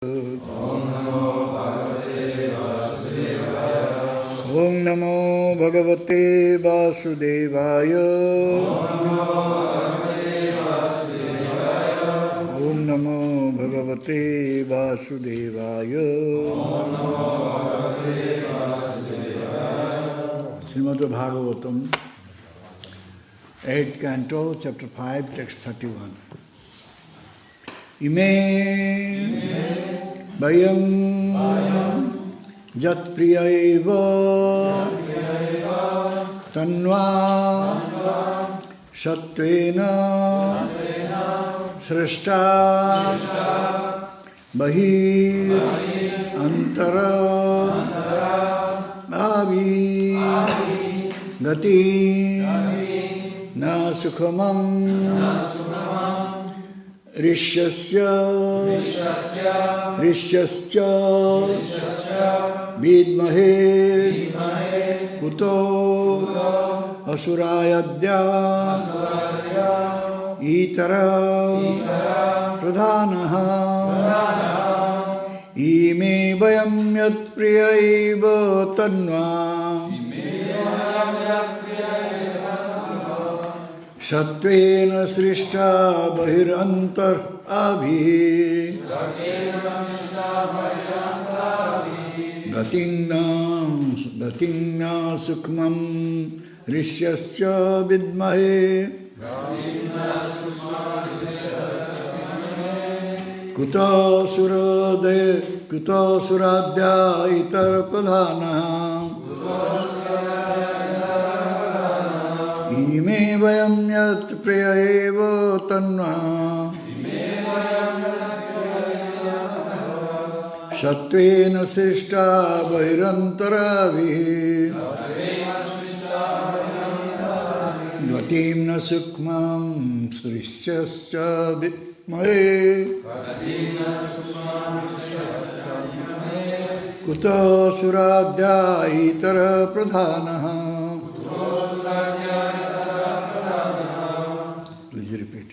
Om Namo Bhagavate Vasudevaya. Om Namo Bhagavate Vasudevaya. Srimad Bhagavatam, 8th Canto, Chapter 5, Text 31. Ime Vayam Jat Priyaiva Tanva Satvena Srishta Bahir Antara Avi Gati Na Sukhamam Rishyasya Vidmahe Kuto Asurayadya Itara Pradhanaha Ime Vayam Yat Priyaiva Tanva Satvena Srishta Bahirantar Abhi Gatingna Sukmam Rishyasya Vidmahe Kuta Suradya Itar Pradhana Ime Vayam Yat Priyaiva Tanva Satvena Srishta Bahirantaravi Gatimna Sukmam Srishyasya Vidmahe Kuta Suradya Itara Pradhanaha. Please repeat.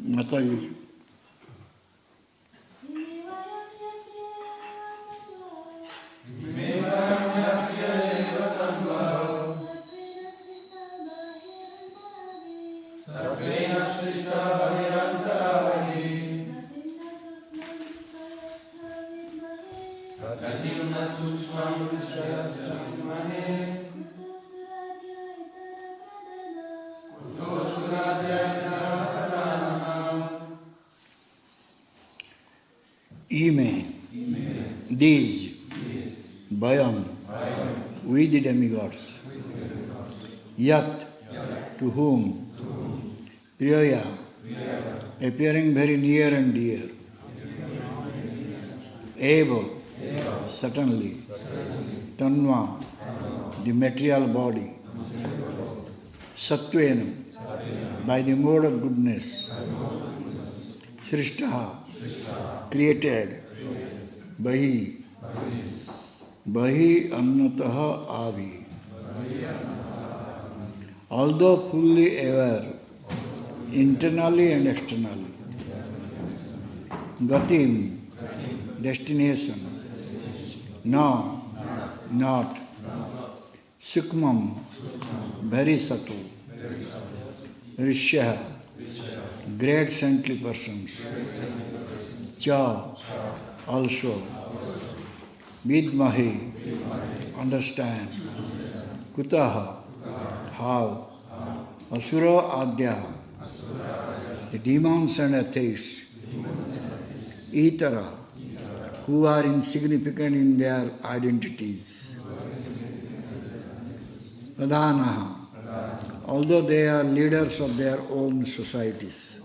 Mataji. Ime, these, Vayam, we the demigods, Yat, to whom, Priyaya, appearing very near and dear, Eva, certainly, Tanva, the material body, Satvena, by the mode of goodness, Srishtaha, created, Bahi, Annataha Avi. Although fully aware, internally and externally. Gatim, destination. No, not. Sukmam, very subtle. Rishya, great saintly persons. Cha, also. Vidmahi, understand. Kutaha, how. Asura Adya, the demons and atheists. Itara, who are insignificant in their identities. Pradhanaha, although they are leaders of their own societies.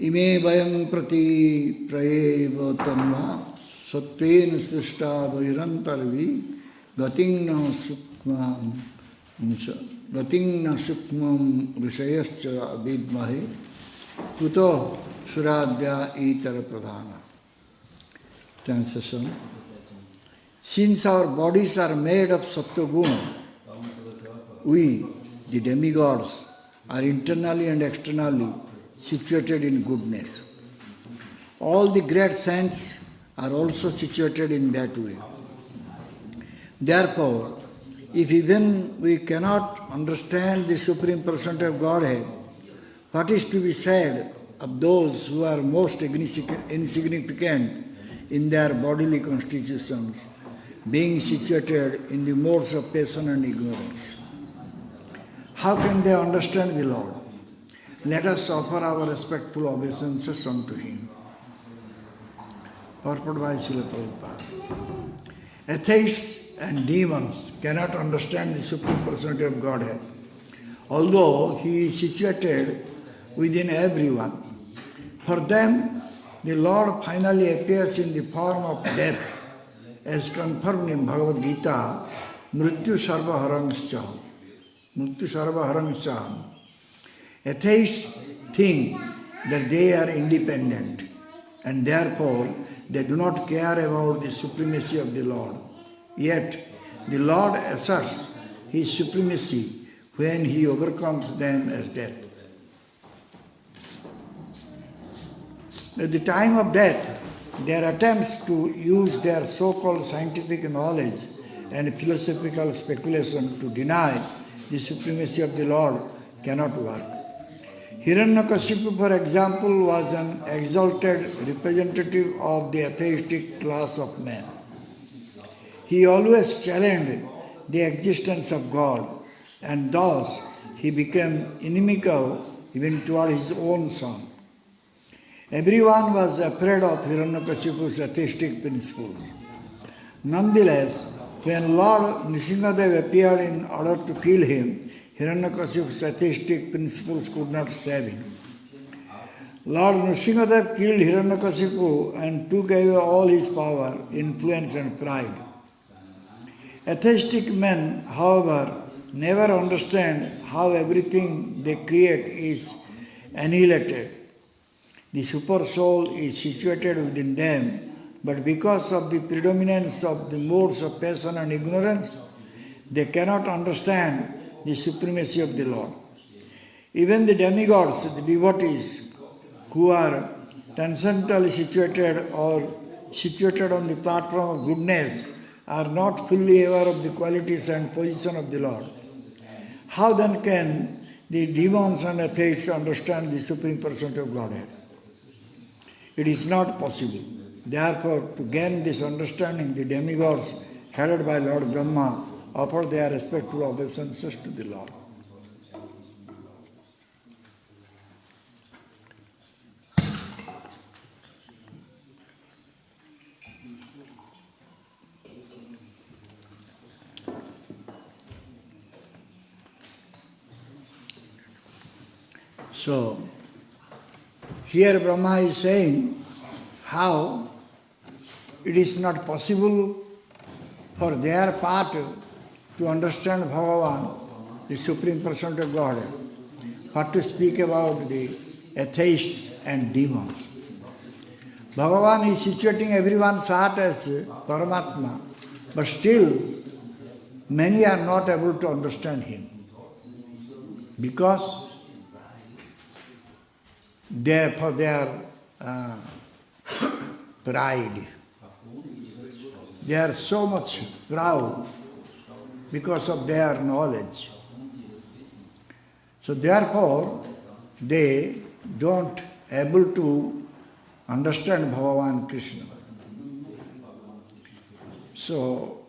Ime vayam prati prayev tanva satven srishta vairantarvi gating na sukmam rishayascha vidmahe kuto suradya itara pradhana. Translation. Since our bodies are made of sattva guna, we, the demigods, are internally and externally situated in goodness. All the great saints are also situated in that way. Therefore, if even we cannot understand the Supreme Personality of Godhead, what is to be said of those who are most insignificant in their bodily constitutions, being situated in the modes of passion and ignorance? How can they understand the Lord? Let us offer our respectful obeisances unto Him. Purport by Srila Prabhupada. Atheists and demons cannot understand the Supreme Personality of Godhead, although He is situated within everyone. For them, the Lord finally appears in the form of death, as confirmed in Bhagavad Gita, Mrityu Sarva Harangscha. Mrityu Sarva Harangscha. Atheists think that they are independent and therefore they do not care about the supremacy of the Lord. Yet the Lord asserts His supremacy when He overcomes them as death. At the time of death, their attempts to use their so-called scientific knowledge and philosophical speculation to deny the supremacy of the Lord cannot work. Hiranyakashipu, for example, was an exalted representative of the atheistic class of men. He always challenged the existence of God, and thus he became inimical even toward his own son. Everyone was afraid of Hiranyakashipu's atheistic principles. Nonetheless, when Lord Nrsimhadev appeared in order to kill him, Hiranyakashipu's atheistic principles could not save him. Lord Nrsimhadev killed Hiranyakashipu and took away all his power, influence and pride. Atheistic men, however, never understand how everything they create is annihilated. The super soul is situated within them, but because of the predominance of the modes of passion and ignorance, they cannot understand the supremacy of the Lord. Even the demigods, the devotees, who are transcendentally situated or situated on the platform of goodness, are not fully aware of the qualities and position of the Lord. How then can the demons and atheists understand the Supreme Personality of Godhead? It is not possible. Therefore, to gain this understanding, the demigods, headed by Lord Brahma, offer their respectful obeisances to the Lord. So, here Brahma is saying how it is not possible for their part to understand Bhagavan, the Supreme Personality of Godhead, what to speak about the atheists and demons. Bhagavan is situating everyone's heart as Paramatma, but still many are not able to understand Him because for their pride. They are so much proud because of their knowledge. So therefore, they don't able to understand Bhagavan Krishna. So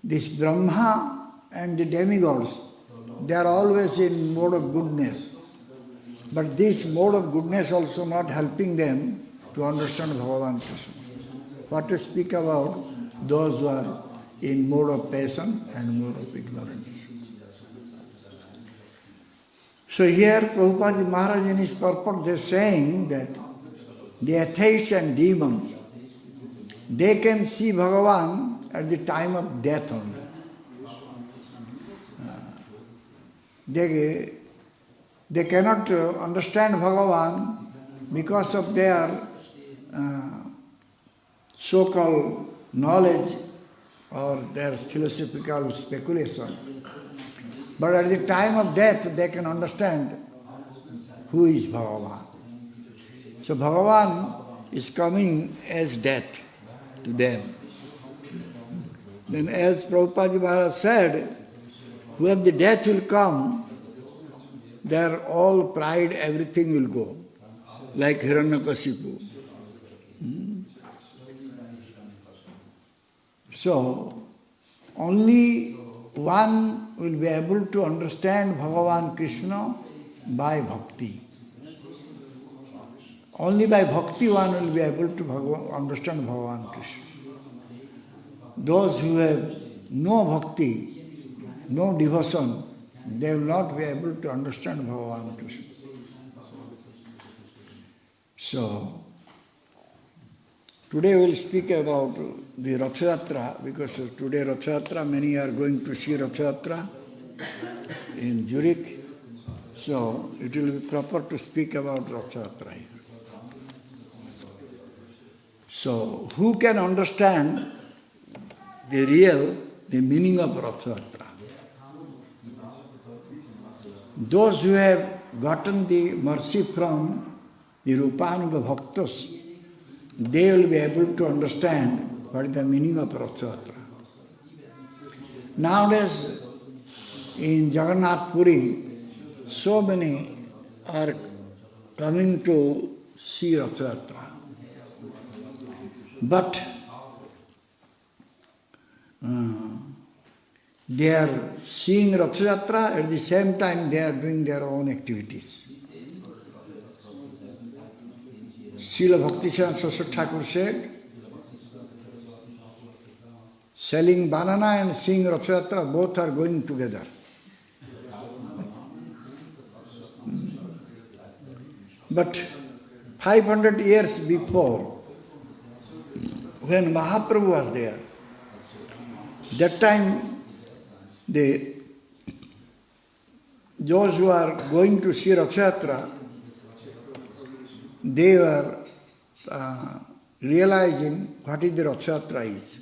this Brahma and the demigods, they are always in mode of goodness. But this mode of goodness also not helping them to understand Bhagavan Krishna. What to speak about those who are in mode of passion and mode of ignorance. So here Prabhupada Maharaj in his purport is saying that the atheists and demons, they can see Bhagavan at the time of death only. They cannot understand Bhagavan because of their so-called knowledge or their philosophical speculation. But at the time of death, they can understand who is Bhagavan. So Bhagavan is coming as death to them. Then as Prabhupada Maharaj said, when the death will come, their all pride, everything will go, like Hiranyakashipu. So, only one will be able to understand Bhagavan Krishna by bhakti. Only by bhakti one will be able to understand Bhagavan Krishna. Those who have no bhakti, no devotion, they will not be able to understand Bhagavan Krishna. So, today we will speak about the Rath Yatra, because today Rath Yatra, many are going to see Rath Yatra in Zurich. So, it will be proper to speak about Rath Yatra here. So, who can understand the meaning of Rath Yatra? Those who have gotten the mercy from the Rupanuga Bhaktas, they will be able to understand what is the meaning of Rath Yatra. Nowadays, in Jagannath Puri, so many are coming to see Rath Yatra. But they are seeing Rath Yatra, at the same time they are doing their own activities. Srila Bhaktisiddhanta Saraswati Thakur said, selling banana and seeing Rath Yatra, both are going together. But 500 years before, when Mahaprabhu was there, that time those who are going to see Rath Yatra, they were realizing what is the Rath Yatra is.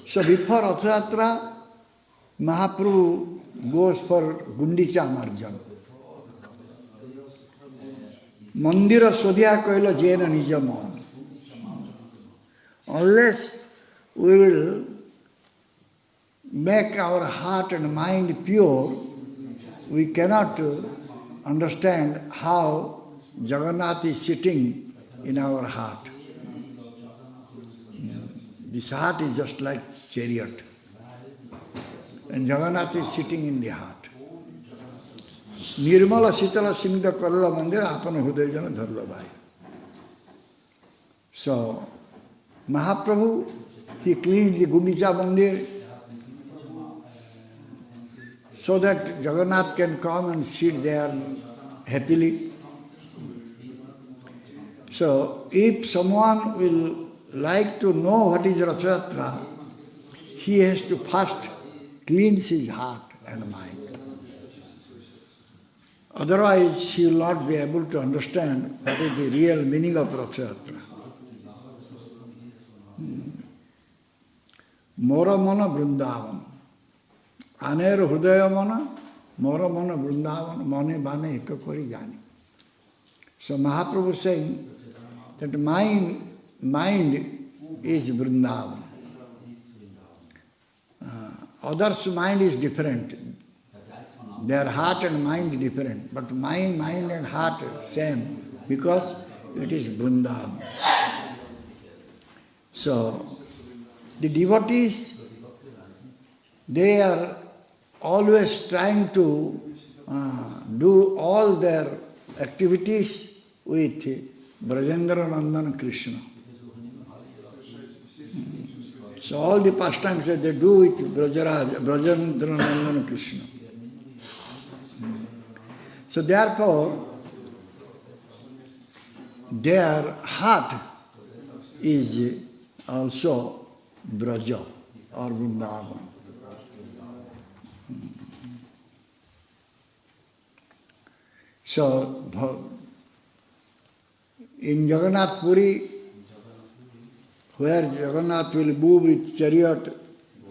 So before Rath Yatra, Mahaprabhu goes for Gundicha Marjan. Mandira Sodhya Koila Jena Nijamon. Unless we will make our heart and mind pure, we cannot understand how Jagannath is sitting in our heart. This heart is just like chariot, and Jagannath is sitting in the heart. Nirmala Sitala Singha Karala Mandir Apana Hudayajana Dharla Bhai. So, Mahaprabhu, he cleaned the Gundicha Mandir so that Jagannath can come and sit there happily. So, if someone will like to know what is Rath Yatra, he has to first cleanse his heart and mind. Otherwise, he will not be able to understand what is the real meaning of Rath Yatra. Mora Mana Vrindavan. Aner Hudaya Mana, Mora Mana Vrindavan, Mane Bane Ekakori Jani. So Mahaprabhu is saying that mind is Vrindavan. Others' mind is different. Their heart and mind is different. But my mind and heart same, because it is Vrindavan. So, the devotees, they are always trying to do all their activities with Brajendra Nandana Krishna. So all the pastimes that they do with Brajendra Nandana Krishna. So therefore, their heart is also Braja or Vrindavan. So in Jagannath Puri, where Jagannath will move with chariot,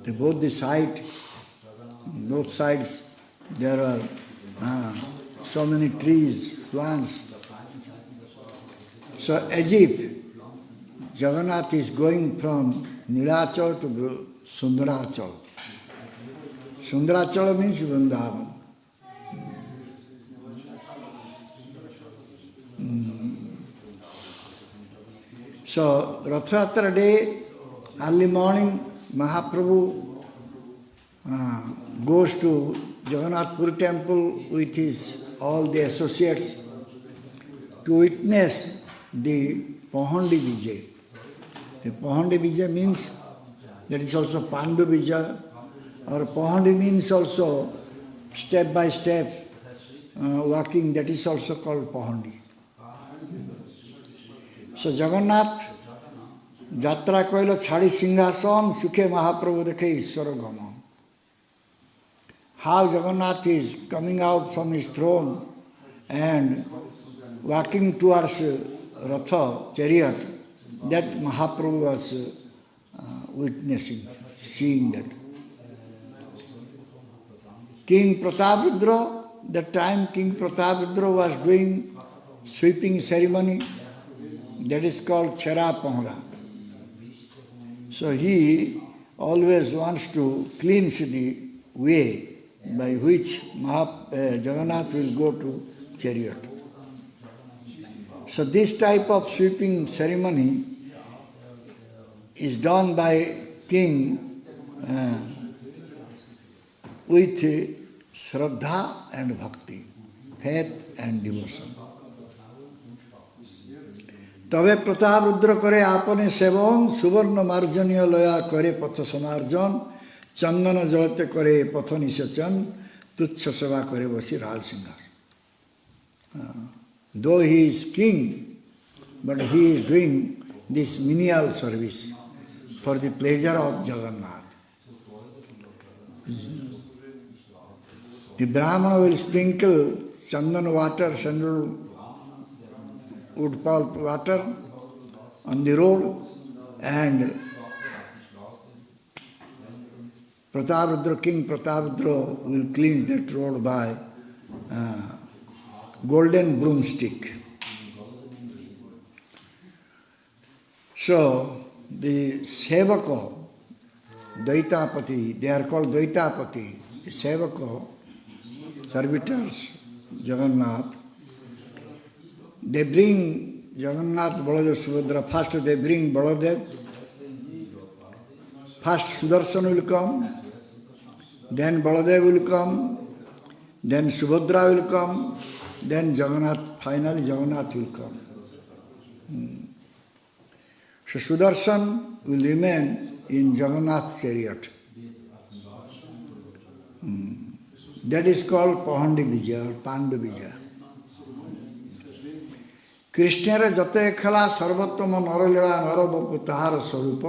both sides, there are so many trees, plants. So as if Jagannath is going from Nilachal to Sundarachal. Sundarachal means Vrindavan. So Rathayatra day, early morning, Mahaprabhu goes to Jagannath Puri temple with his all the associates to witness the Pahandi Vijay. The Pahandi Vijay means that is also Pandu Vijay, or Pahandi means also step by step walking, that is also called Pahandi. So Jagannath Jatra Koilo Chhadi Singhasan Sukhe Mahaprabhu Dekhe Ishwara Gama. How Jagannath is coming out from his throne and walking towards Ratha, chariot, that Mahaprabhu was witnessing, seeing that. King Prataparudra, that time King Prataparudra was doing sweeping ceremony, that is called Chera Pohra. So he always wants to cleanse the way by which Jagannath will go to chariot. So this type of sweeping ceremony is done by king with Shraddha and Bhakti, faith and devotion. তবে প্রতাপ রুদ্র করে আপনে সেবন সুবর্ণ মার্জনীয় লয়া করে পথ সমার্জন চন্দন জলতে করে পথ নিষেচন তুচ্ছ সেবা করে বসি রাজ সিংহার Though he is king, but he is doing this menial service for the pleasure of Jagannath. The Brahmana will sprinkle chandan water, sandalwood pulp water on the road, and King Prataparudra will cleanse that road by golden broomstick. So the Sevako, Daitapati, they are called Daitapati, the Sevako, servitors, Jagannath, they bring Jagannath, Baladev, Subhadra. First they bring Baladev. First Sudarshan will come, then Baladev will come, then Subhadra will come, then Jagannath, finally Jagannath will come. So Sudarshan will remain in Jagannath's chariot. That is called Pahandi Vijay or Pandu Vijay. কৃষ্ণের যতে খেলা সর্বোত্তম নরলীলা নরবপু তাহার স্বরূপ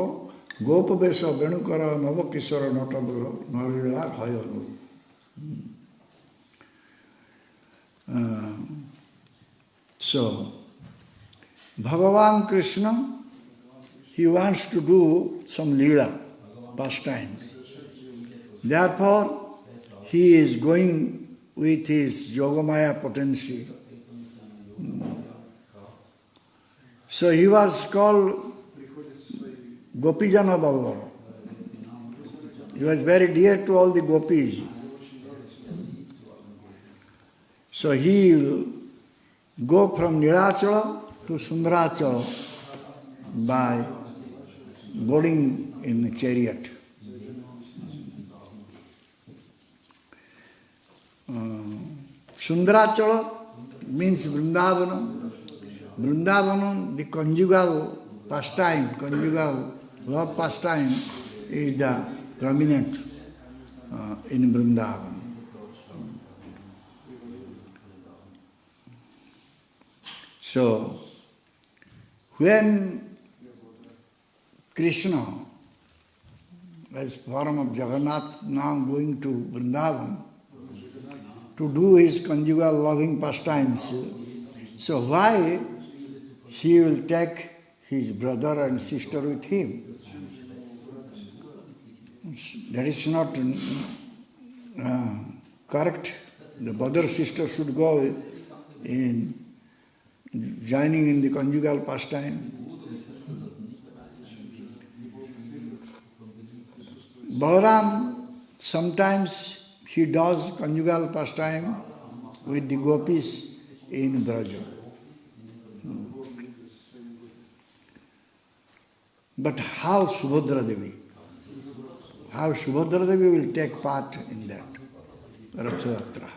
গোপবেশ বেণুকর নবকিশোর নটবর নরলীলা হয় অনুরূপ. So, Bhagavan Krishna, he wants to do some leela, pastimes. Therefore, he is going with his Yogamaya potency. So he was called Gopijana Bhagavan. He was very dear to all the gopis. So he will go from Nilachala to Sundarachala by boarding in a chariot. Sundarachala means Vrindavanam. Vrindavanam, the conjugal pastime, conjugal love pastime, is the prominent in Vrindavan. So, when Krishna, as form of Jagannath, now going to Vrindavan to do his conjugal loving pastimes, so why he will take his brother and sister with him? That is not correct. The brother sister should go in joining in the conjugal pastime. Balaram, sometimes he does conjugal pastime with the gopis in Braja. But how Subhadra Devi? How Subhadra Devi will take part in that Ratha Yatra?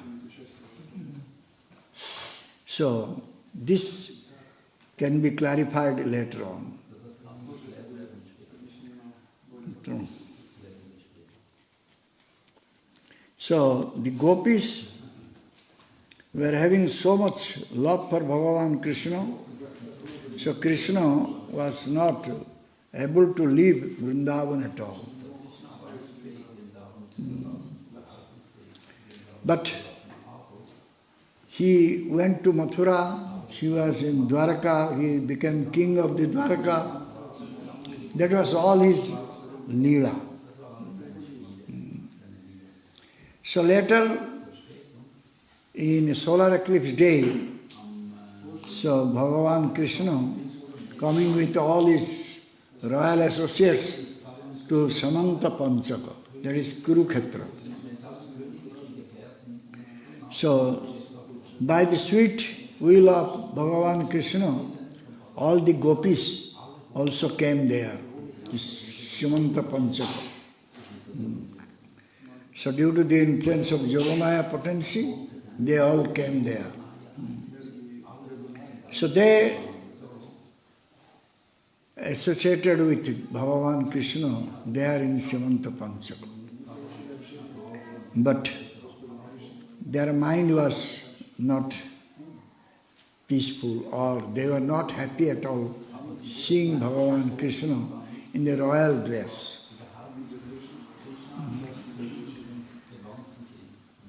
So, this can be clarified later on. So, the gopis were having so much love for Bhagavan Krishna, so Krishna was not able to leave Vrindavan at all. But he went to Mathura, he was in Dwaraka, he became king of the Dwaraka. That was all his Leela. So later, in solar eclipse day, so Bhagavan Krishna, coming with all his royal associates to Samanta Panchaka, that is Kurukshetra. So, by the sweet will of Bhagavan Krishna, all the gopis also came there, Samanta Panchaka. So due to the influence of Yogamaya potency, they all came there. So they associated with Bhagavan Krishna there in Samanta Panchaka. But their mind was not peaceful, or they were not happy at all seeing Bhagavan Krishna in the royal dress.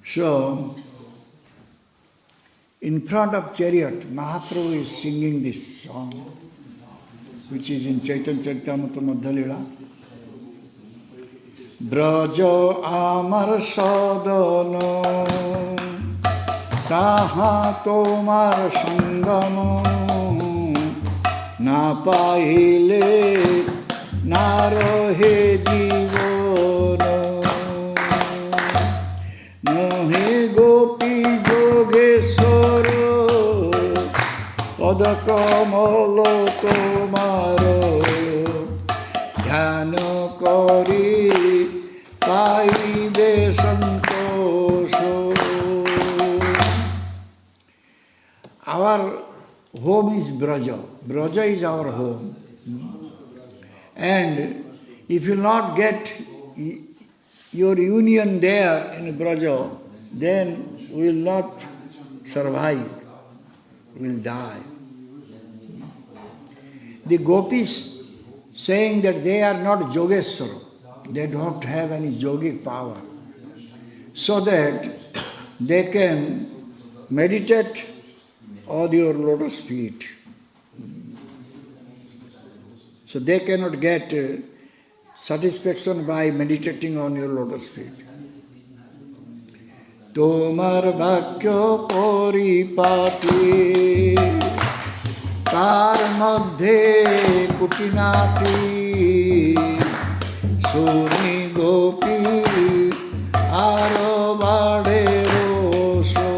So, in front of chariot, Mahaprabhu is singing this song, which is in Chaitanya Charitamrita Madhya Leela. Braja amar sadana, taha tomar sangam, na paile na rohe jivon, mohe gopi jogeshwar, pada kamala tomar, dhyana kari paibe santosho. Our home is Braja. Braja is our home. And if you will not get your union there in Braja, then we will not survive. We will die. The gopis saying that they are not Yogeshwara, they don't have any yogic power, so that they can meditate on your lotus feet. So they cannot get satisfaction by meditating on your lotus feet. Tomar bhakya paripati kar madhe kutinati suni gopi aro bade roso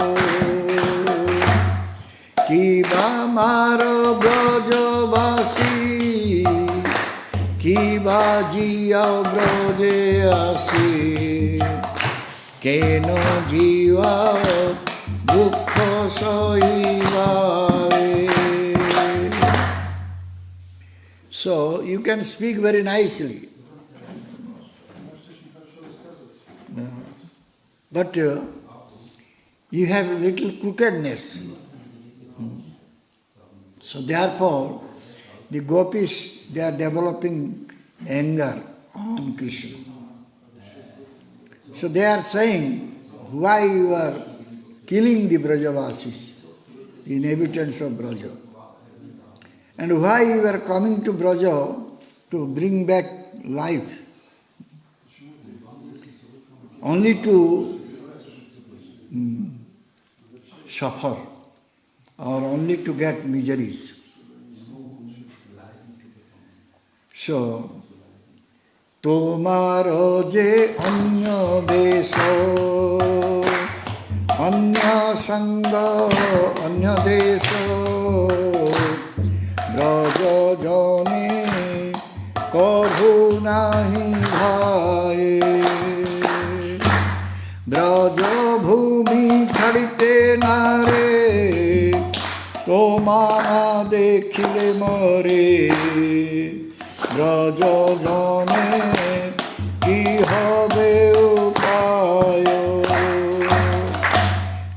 kiba maro brajavasi kiba jiya braje asi keno jiva dukkha soivave. So you can speak very nicely, but you have a little crookedness. So therefore, the gopis, they are developing anger on Krishna. So they are saying, why you are killing the Brajavasis, the inhabitants of Braja? And why you are coming to Braja to bring back life? Only to suffer or only to get miseries. So, tomaro je anya deso, anya sanga, anya deso, braja jane kabhu nahi bhaye, braja bhumi chadite nare, tomana dekhile more, braja jane ki hobe upayo,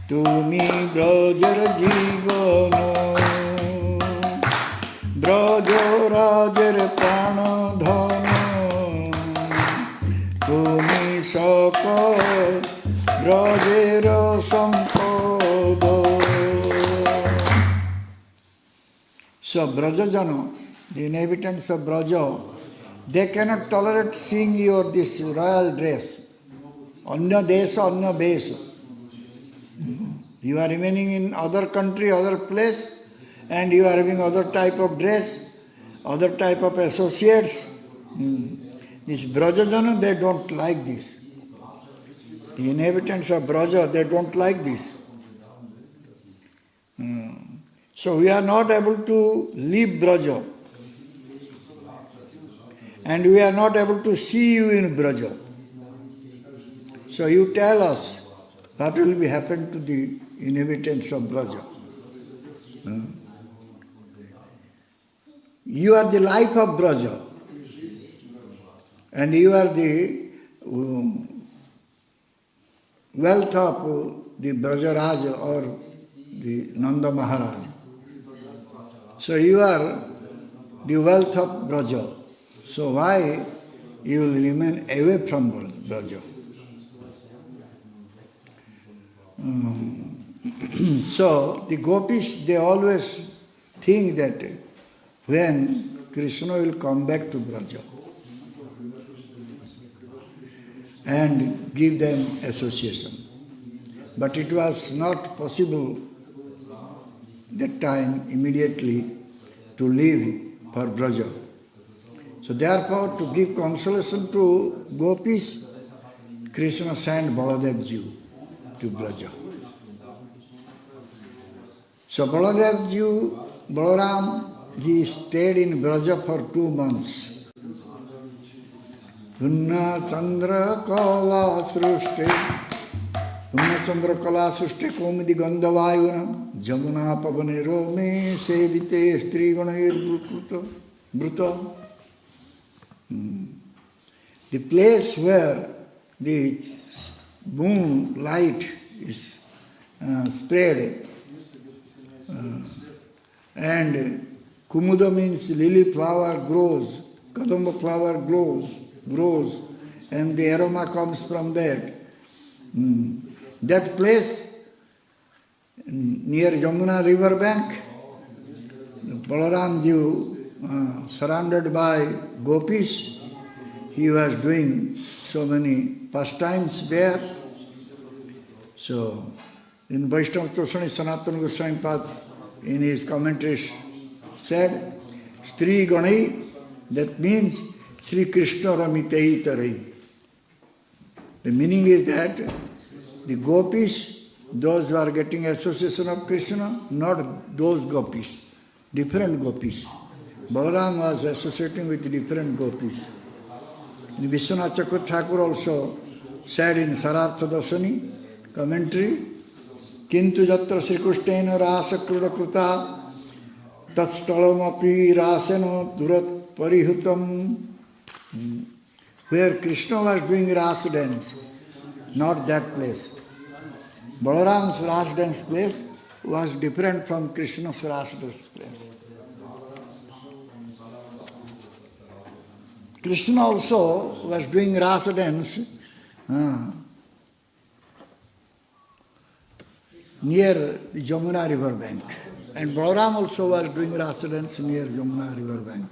tumi brajar jivano, braja rajar prana dhana, tumi sakal brajer sampada. So Brajajana, the inhabitants of Braja, they cannot tolerate seeing your this royal dress. Anya desa, anya besa. You are remaining in other country, other place, and you are having other type of dress, other type of associates. This Brajajana, they don't like this. The inhabitants of Braja, they don't like this. So we are not able to leave Braja. And we are not able to see you in Braja. So you tell us what will be happen to the inhabitants of Braja. You are the life of Braja. And you are the wealth of the Brajaraja or the Nanda Maharaj. So you are the wealth of Braja. So why you will remain away from Braja? So the gopis, they always think that when Krishna will come back to Braja and give them association. But it was not possible that time immediately to leave for Braja. So therefore, to give consolation to gopis, Krishna sent Baladev Ji to Braja. So Baladev Ji, Balaram Ji stayed in Braja for 2 months. Punna Chandra Kala Srushte, Punna Chandra Kala Srushte Komidi Gandhavayuna, Jamuna Pavanero Me Sevite Strigonair Bruto. The place where the moon light is spread and Kumuda means lily flower grows, Kadamba flower grows and the aroma comes from that. That place near Yamuna river bank, Balaram Ji, surrounded by gopis, he was doing so many pastimes there. So, in Vaishnava Tosani, Sanatana Goswami Pad, in his commentaries, said, Stri Ganai, that means Sri Krishna Ramitei Tarai. The meaning is that the gopis, those who are getting association of Krishna, not those gopis, different gopis. Balaram was associating with different gopis. Vishwanath Chakravarti Thakur also said in Sarartha Dasani commentary, Kintu Jatra Sri Krishnena Rasa Kruda Kruta Tatsthalamapi Rasena Durat Parihutam. Where Krishna was doing Rasa dance, not that place. Balaram's Ras dance place was different from Krishna's Ras dance place. Krishna also was doing Rasa dance near the Jamuna river bank. And Balaram also was doing Rasa dance near Jamuna river bank.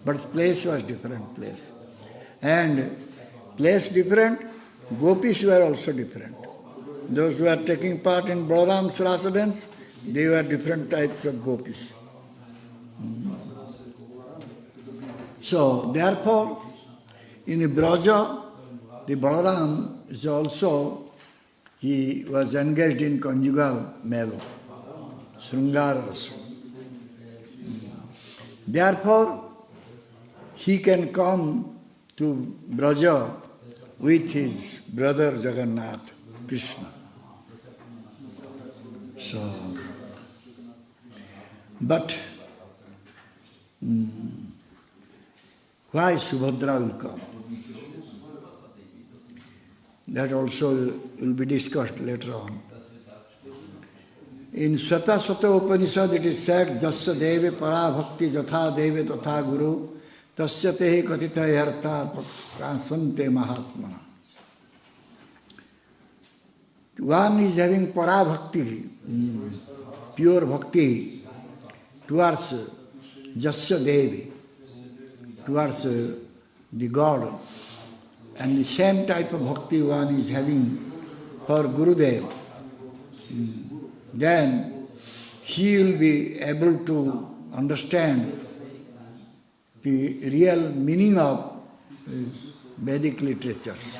But the place was different place. And place different, gopis were also different. Those who were taking part in Balaram's Rasa dance, they were different types of gopis. So, therefore, in Braja, the Balaram is also, he was engaged in conjugal melo, Sringara Rasa. Therefore, he can come to Braja with his brother Jagannath, Krishna. So, but why Subhadra will come? That also will be discussed later on. In Swata Swata Upanishad it is said, Jasya Deve Para Bhakti Jatha Deve Tatha Guru Tasya Tehe Katita Yartha Pransante Mahatmana. One is having Para Bhakti, pure Bhakti towards Jasya Devi, towards the God. And the same type of bhakti one is having for Gurudev. Then he will be able to understand the real meaning of Vedic literatures.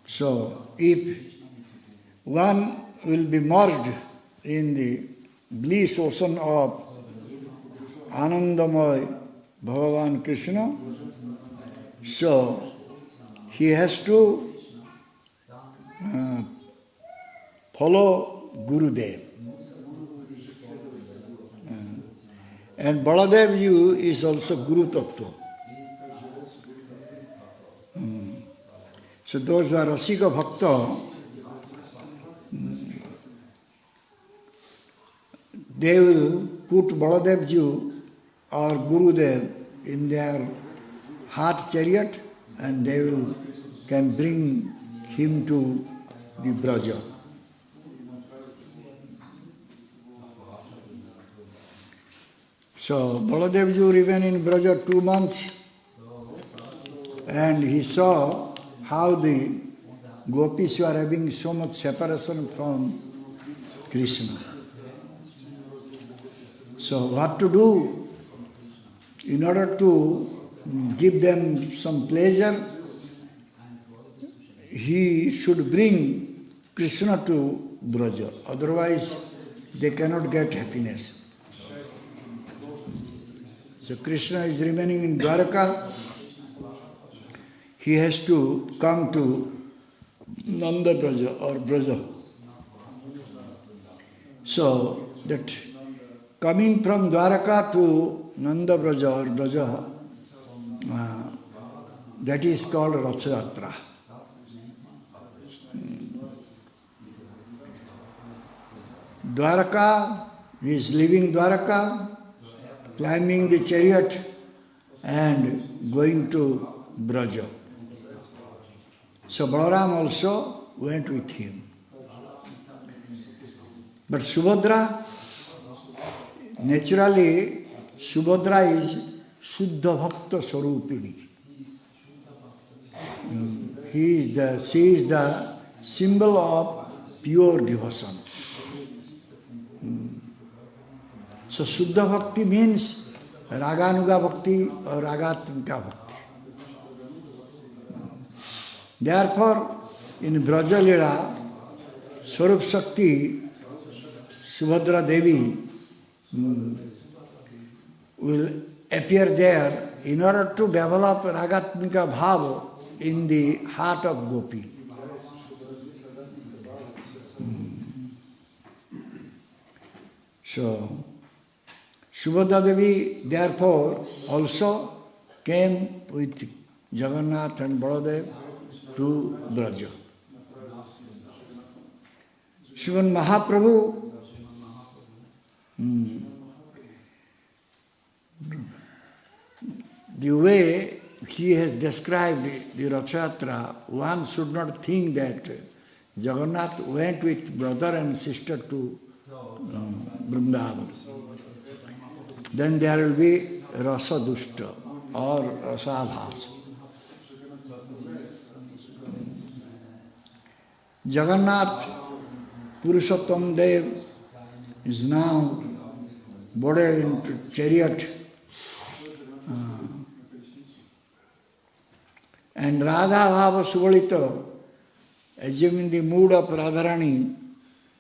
So, if one will be merged in the bliss ocean of Anandamay Bhagavan Krishna, so he has to follow Gurudev. And Baladev Ji is also Guru Tattva. So those who are Rasika Bhakta, they will put Baladev Ji or Gurudev in their heart chariot and they can bring him to the Braja. So Baladev Ji remained in Braja 2 months and he saw how the gopis were having so much separation from Krishna. So what to do? In order to give them some pleasure, he should bring Krishna to Braja. Otherwise, they cannot get happiness. So Krishna is remaining in Dwaraka. He has to come to Nanda Braja or Braja. So that coming from Dwaraka to Nanda Braja or Braja, that is called Rathayatra. Dwaraka, he is leaving Dwaraka, climbing the chariot and going to Braja. So Balaram also went with him. But Subhadra, naturally, Subhadra is Shuddha Bhakta Swarupini. She is the symbol of pure devotion. So Shuddha Bhakti means Raganuga Bhakti or Ragatmika Bhakti. Therefore, in Braja Lila, Swarup Shakti, Subhadra Devi will appear there in order to develop Ragatmika Bhava in the heart of Gopi. So, Subhadra Devi therefore also came with Jagannath and Baladev to Braja. Sriman Mahaprabhu the way he has described the Rath Yatra, one should not think that Jagannath went with brother and sister to Vrindavan. Then there will be Rasa Dushta or Rasadhas. Jagannath Purushottam Dev is now boarded into chariot. And Radha Bhava Subalita, assuming the mood of Radharani,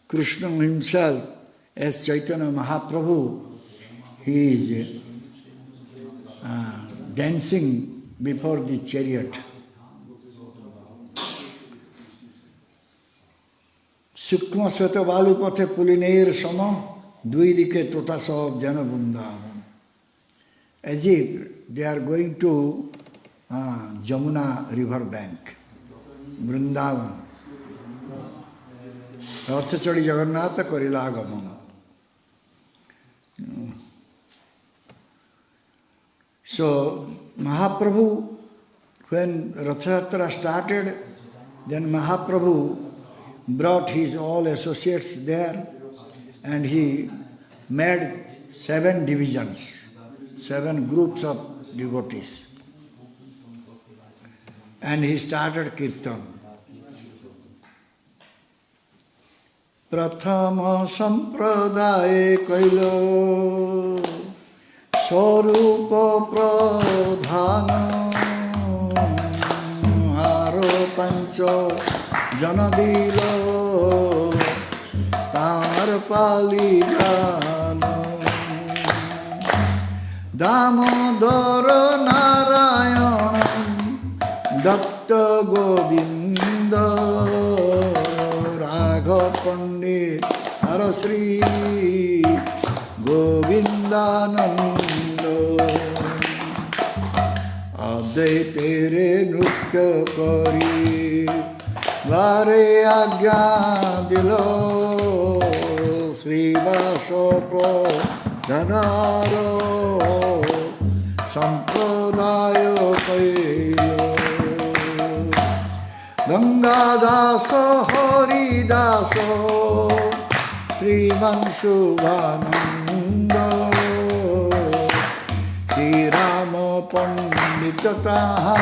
Krishna himself as Chaitanya Mahaprabhu, he is dancing before the chariot. Sukma Sveta Balupathe Pulineir Sama, Dvidike Totasa Jana Vrindavan. As if they are going to Jamuna river bank, Vrindavan. Rathachadi Jagannatha Korilagamam. So Mahaprabhu, when Rath Yatra started, then Mahaprabhu brought his all associates there and he made 7 divisions, 7 groups of devotees. And he started Kirtan. Prathama Sampradaye Kailo Swarupa Pradhana Haro Pancho Janadilo Tar Paligana Damodara Narayana Datta Govinda Raghav Pandit Harasri Govindananda Adai Tere Nutya Kari Vare Agya Dilo Sri Vaso Dhanaro Sampradayo Kailo Gangadaso Haridaso Sriman Subhananda Sri Rama Panditataha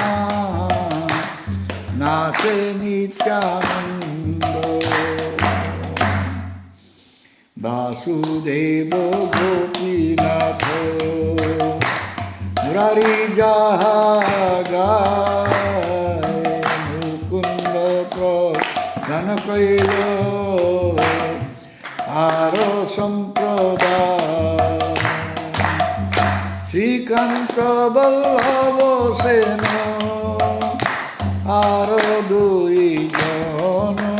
Nache Nityananda Vasudeva Gopinatho Murari Jahaga Janakailo Aro Samprada Srikanta Ballava Sena Aro Dui Jano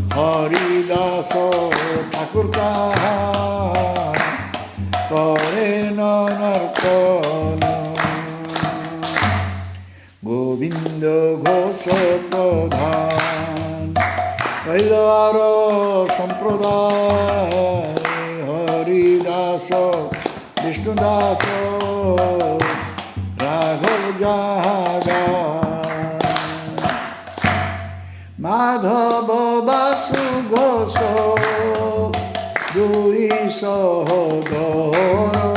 Haridaso Thakur Kaha Karena Narkana Govinda Ghosa Pradhan Kailaro Sampradaya Haridasa Vishnudasa Raghav Jaga Madhava Vasu Ghosa Dui Sahodara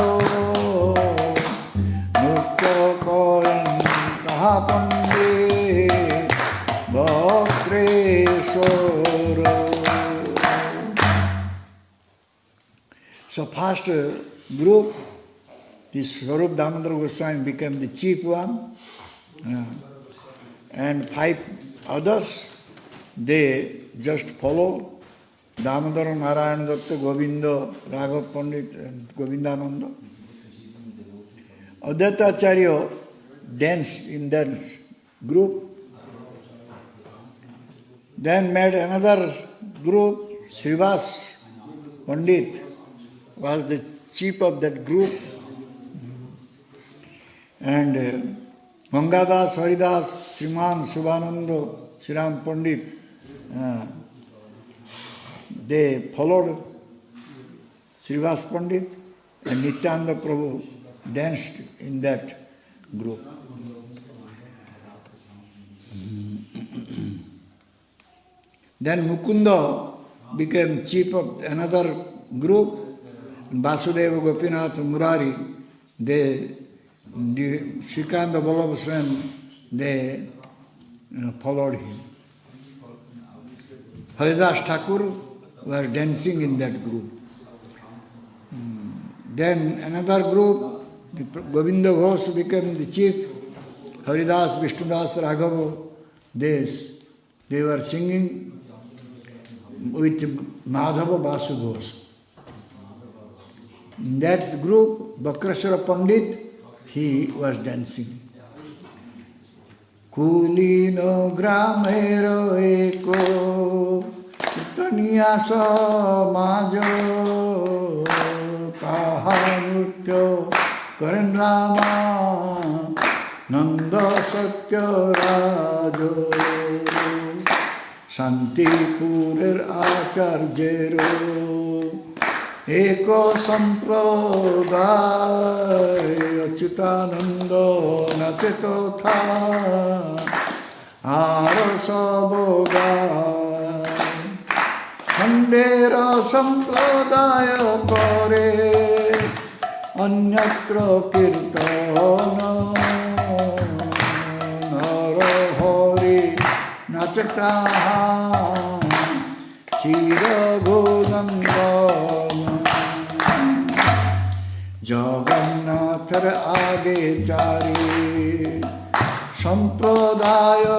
Mukta Karan Pandit Bhaktreswara. So first group, this Swarup Damodar Goswami became the chief one, and 5 others, they just follow Damodar, Narayan Datta, Govinda, Raghav Pandit and Govindananda. Advaita Acharya danced in that group. Then made another group, Srivas Pandit was the chief of that group. And Gangadas, Haridas, Sriman, Subhananda, Sriram Pandit, they followed Srivas Pandit, and Nityananda Prabhu danced in that group. Then Mukunda became chief of another group. Vasudeva, Gopinath, Murari, they, Srikanta Vallabha Sen, they followed him. Haridas Thakur was dancing in that group. Then another group, Govinda Ghosh became the chief. Haridas, Vishnudas, Raghava, they were singing with Madhava Basu Ghosh. In that group, Bakraswara Pandit, he was dancing. Kulino gramero eko Taniya samajo Taha nutyo Karan Rama Nanda satya rajo Shantipurer acharjero Eko sampradaya Achyutananda nacheto tha Arasa boga Khandera sampradaya kare Anyatra kirtana Narahari nachata Shira Godanga Jagannathar aage chari Sampradaya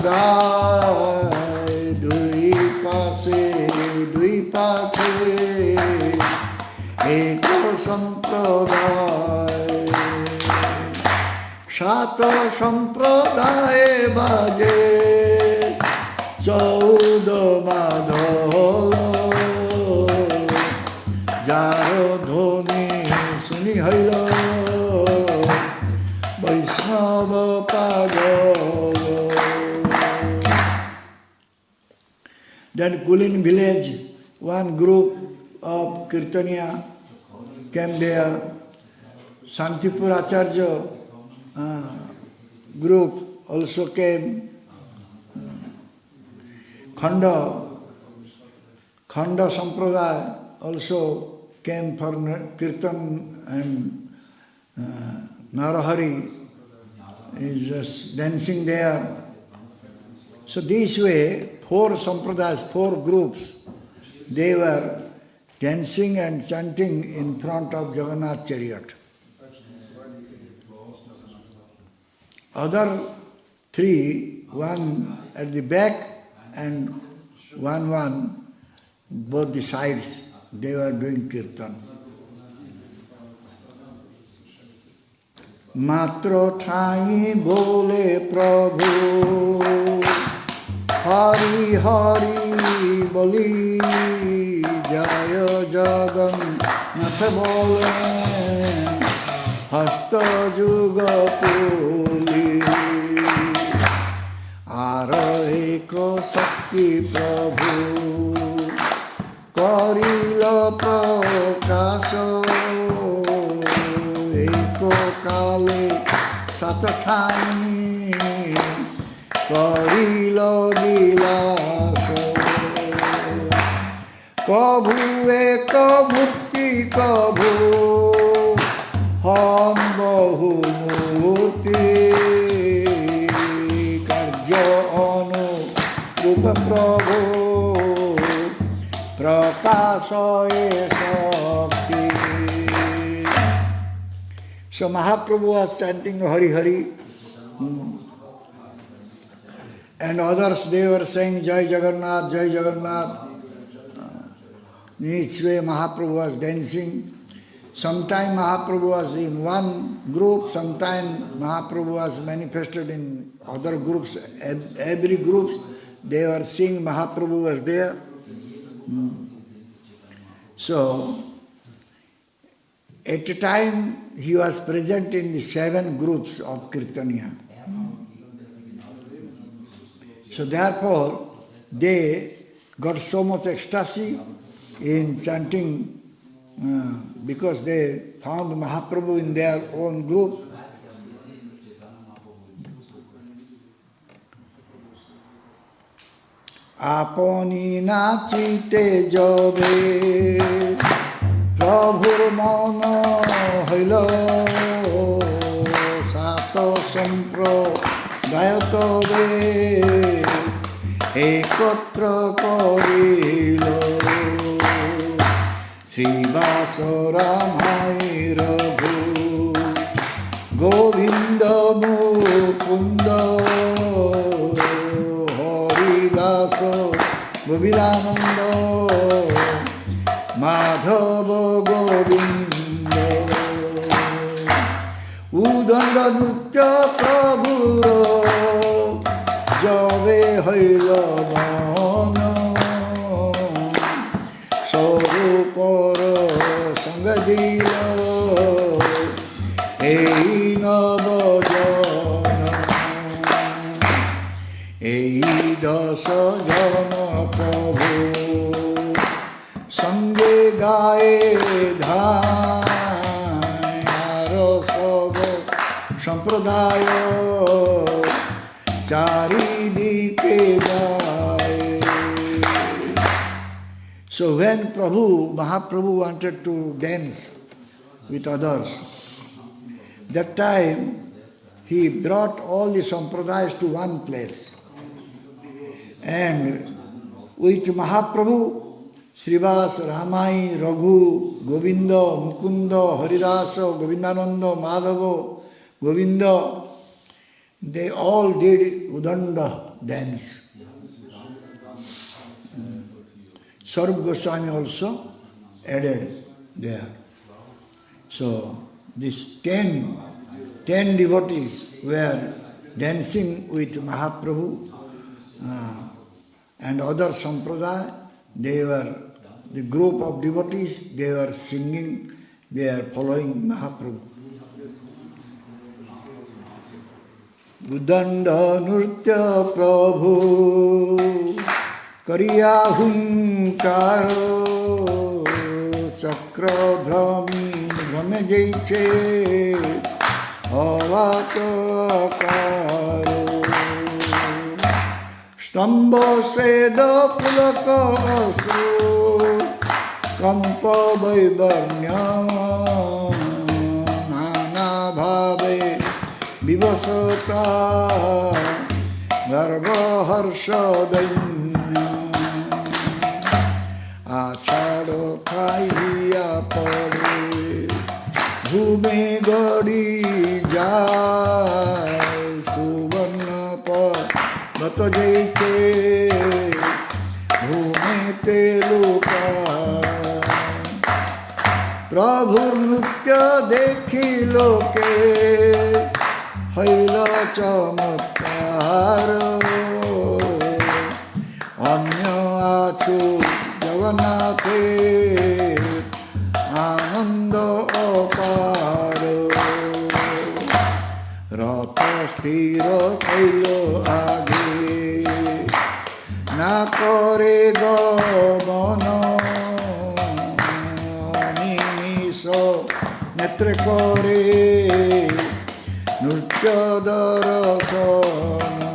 gaay Dui pache Eko sampradaya Shata sampradaya baje Chauda madhala Jaro dhoni suni haila Vaishnava pagava. Then Kulin village, one group of Kirtaniya came there. Shantipur Acharya group also came. Khanda Sampradaya also came for Kirtan, and Narahari is just dancing there. So this way, 4 Sampradayas, 4 groups, they were dancing and chanting in front of Jagannath chariot. Other 3, one at the back and one both the sides, they were doing kirtan. Matro thai bole Prabhu Hari Hari boli Jaya Jagannath bole Hasta juga puli Ara eko sakti Prabhu Karila prakasa Eko kale satathani Karila dilasa Kabhu eka mukti kabhu Han bahu murti Karja anu rupa Prabhu Prakasa Shakti. So Mahaprabhu was chanting Hari Hari, and others they were saying Jai Jagannath, Jai Jagannath. In each way Mahaprabhu was dancing. Sometime Mahaprabhu was in one group, sometime Mahaprabhu was manifested in other groups. Every group they were seeing Mahaprabhu was there. So, At a time, he was present in the 7 groups of Kirtaniya. So therefore, they got so much ecstasy in chanting because they found Mahaprabhu in their own group. Aponi nachite jobe Prabhur mano hilo sato sampro dayotobe ekotra korilo Srivasara Raghu Govinda Mukunda Haridaso Govindananda Madhava Govinda Udanda Nutya Prabhura Jave Haila Mana Sorupara Sangadila Ei Navajana Ei Dasa Jana Prabhu Sange Gaye Dhai Arasava Sampradaya Charidike Gaye. So when Mahaprabhu wanted to dance with others, that time he brought all the sampradayas to one place. And with Mahaprabhu, Srivas, Ramai, Raghu, Govinda, Mukunda, Haridasa, Govindananda, Madhava, Govinda, they all did Udanda dance. Sarup Goswami also added there. So these 10 devotees were dancing with Mahaprabhu and other sampradaya. They were the group of devotees, they were singing, they are following Mahaprabhu. Udanda Nurtya Prabhu Kariya Hunkaro Chakra Brahmi Brahme Jaiche Avato Karo Stamba Sveda Pulaka Asru Kampa Vaibarnya Nana Bhave Vivasata Garva Harsha Dainya Acharo Kaiya Pade Bhume Gadi Jai Suvarna Bata Jaiche Bhume Teluka Prabhu Nutya Dekhi Loke Haila Chamatkara Anya Achu Javannate Ananda Aparo Rata Sthira Kailo Age Na Kore Gamana Nimiso Netre Kore Nurtya Darasana.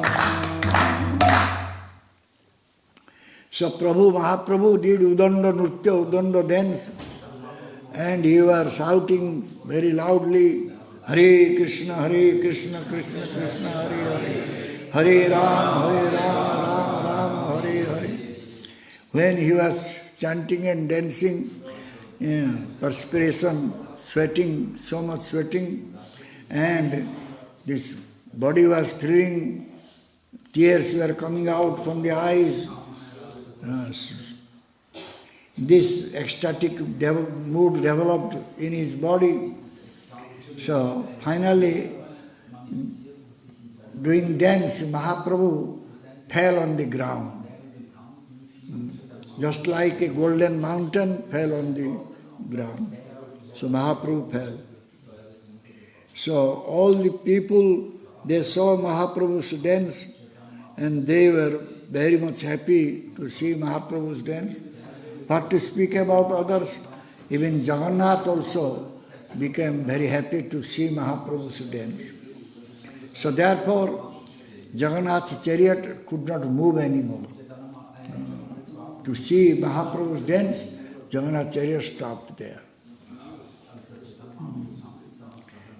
So Mahaprabhu did Udanda Nurtya, Udanda dance, and he was shouting very loudly, Hare Krishna, Krishna Krishna, Hare Hare, Hare Ram, Ram Ram, Hare Hare. When he was chanting and dancing, perspiration, sweating, so much sweating, and this body was thrilling, tears were coming out from the eyes. This ecstatic mood developed in his body. So finally, doing dance, Mahaprabhu fell on the ground. Just like a golden mountain fell on the ground. So Mahaprabhu fell. So all the people, they saw Mahaprabhu's dance and they were very much happy to see Mahaprabhu's dance. But to speak about others, even Jagannath also became very happy to see Mahaprabhu's dance. So therefore, Jagannath's chariot could not move anymore. To see Mahaprabhu's dance, Jagannath's chariot stopped there.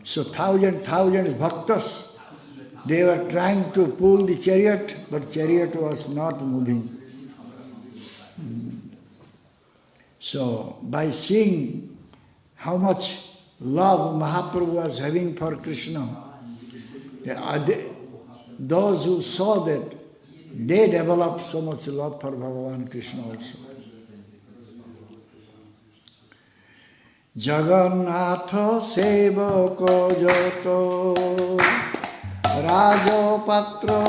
So thousands bhaktas, they were trying to pull the chariot, but chariot was not moving. So by seeing how much love Mahaprabhu was having for Krishna, those who saw that, they developed so much love for Bhagavan Krishna also. Jagannatha sevako joto rajapatra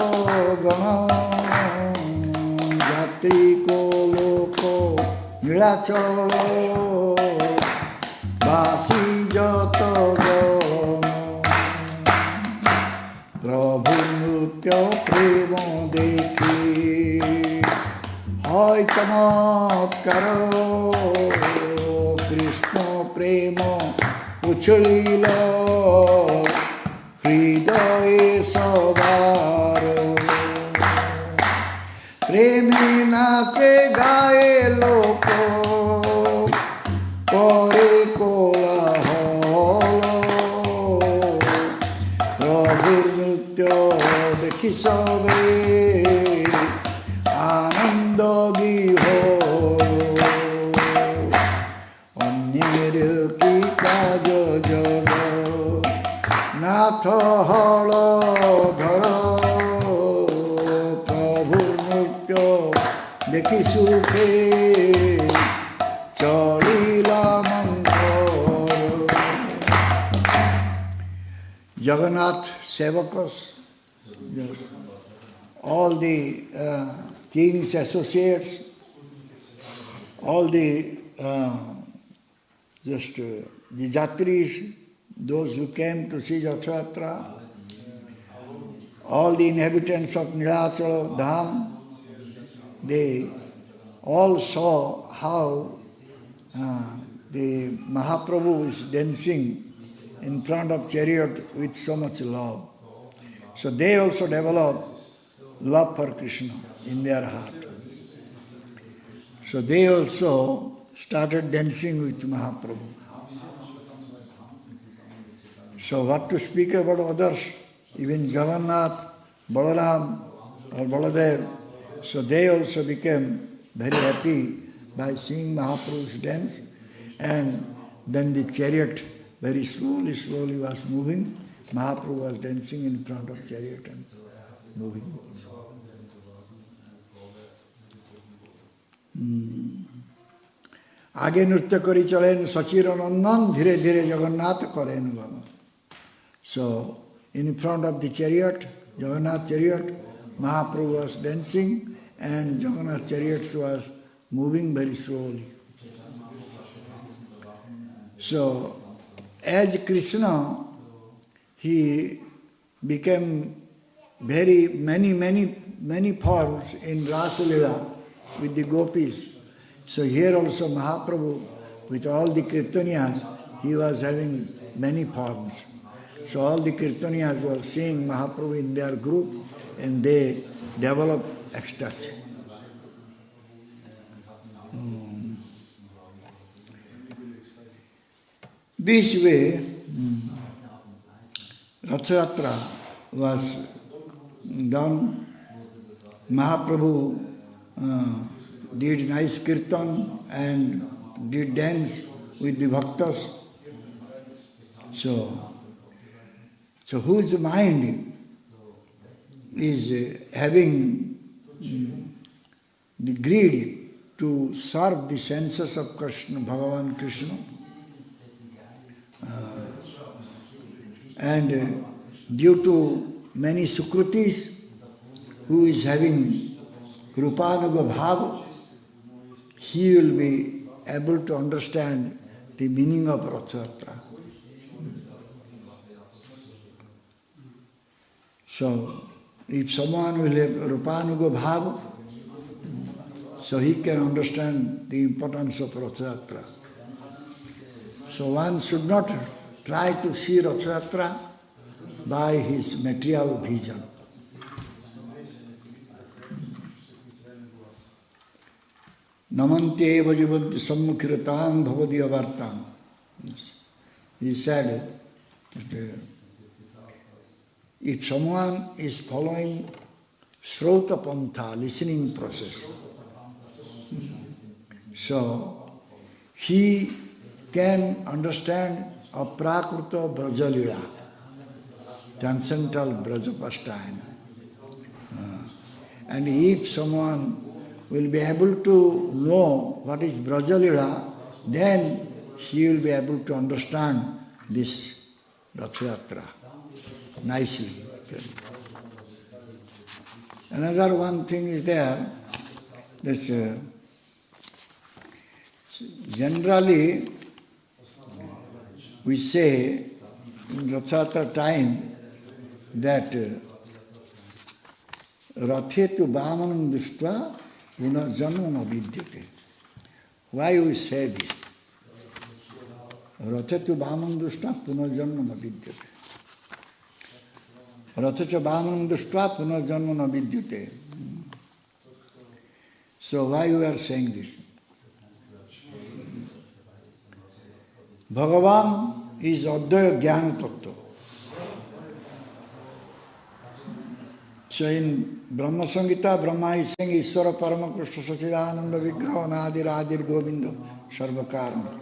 gana jatriko loko nilachalo basi joto gana prabhu nutya prema dekhi hoy chamatkaro Krishna prema uchalila hridaye sabaro premi nache gaye loko pore kolaholo prabhur nritya dekhi sabe ananda giholo nath holo dharo prabhu nritya dekhi sukhe chalila manthara. Jagannath Sevakas, all the king's associates, all the the Jatris, those who came to see Rathayatra, all the inhabitants of Nilachal Dham, they all saw how the Mahaprabhu is dancing in front of chariot with so much love. So they also developed love for Krishna in their heart. So they also started dancing with Mahaprabhu. So what to speak about others, even Jagannath, Balaram or Baladev, so they also became very happy by seeing Mahaprabhu's dance, and then the chariot very slowly was moving. Mahaprabhu was dancing in front of chariot and moving. आगे नृत्य करी चलेन सचिर नंदन धीरे धीरे जगन्नाथ करेन गमन. So in front of the chariot, Jagannath chariot, Mahaprabhu was dancing and Jagannath chariot was moving very slowly. So as Krishna, he became very many forms in Rasa Leela with the gopis. So here also Mahaprabhu, with all the Kirtaniyas, he was having many forms. So all the Kirtaniyas were seeing Mahaprabhu in their group and they developed ecstasy. This way, Rathayatra was done. Mahaprabhu did nice kirtan and did dance with the bhaktas. So whose mind is having the greed to serve the senses of Krishna, Bhagavan Krishna, and due to many sukrutis, who is having Rupanuga Bhava, he will be able to understand the meaning of Rath Yatra. So, if someone will have Rupanuga Bhava, so he can understand the importance of Rath Yatra. So one should not try to see Rath Yatra by his material vision. Namante eva jivanti sammukhiratam bhavadi avartam. He said that if someone is following Srota Pantha, listening process, so he can understand Aprakruta Brajalila, transcendental Brajapastime. And if someone will be able to know what is Brajalila, then he will be able to understand this Rath Yatra nicely. Another one thing is there, that generally we say in Rath Yatra time that Rathetu Bhamanam Dushtva Punarjanma na vidyate. Why we say this? Rathetu Bhamanam Dushtva Punarjanma na vidyate. Rathetu Bhamanam Dushtva Punarjanma na vidyate. So why we are saying this? Bhagavan is Advaya Jnana Tattva. So in Brahma Samhita, Brahma is saying Ishvara Parama Krishna Sachidananda Vigraha Nadir Adir Govinda Sarvakaram.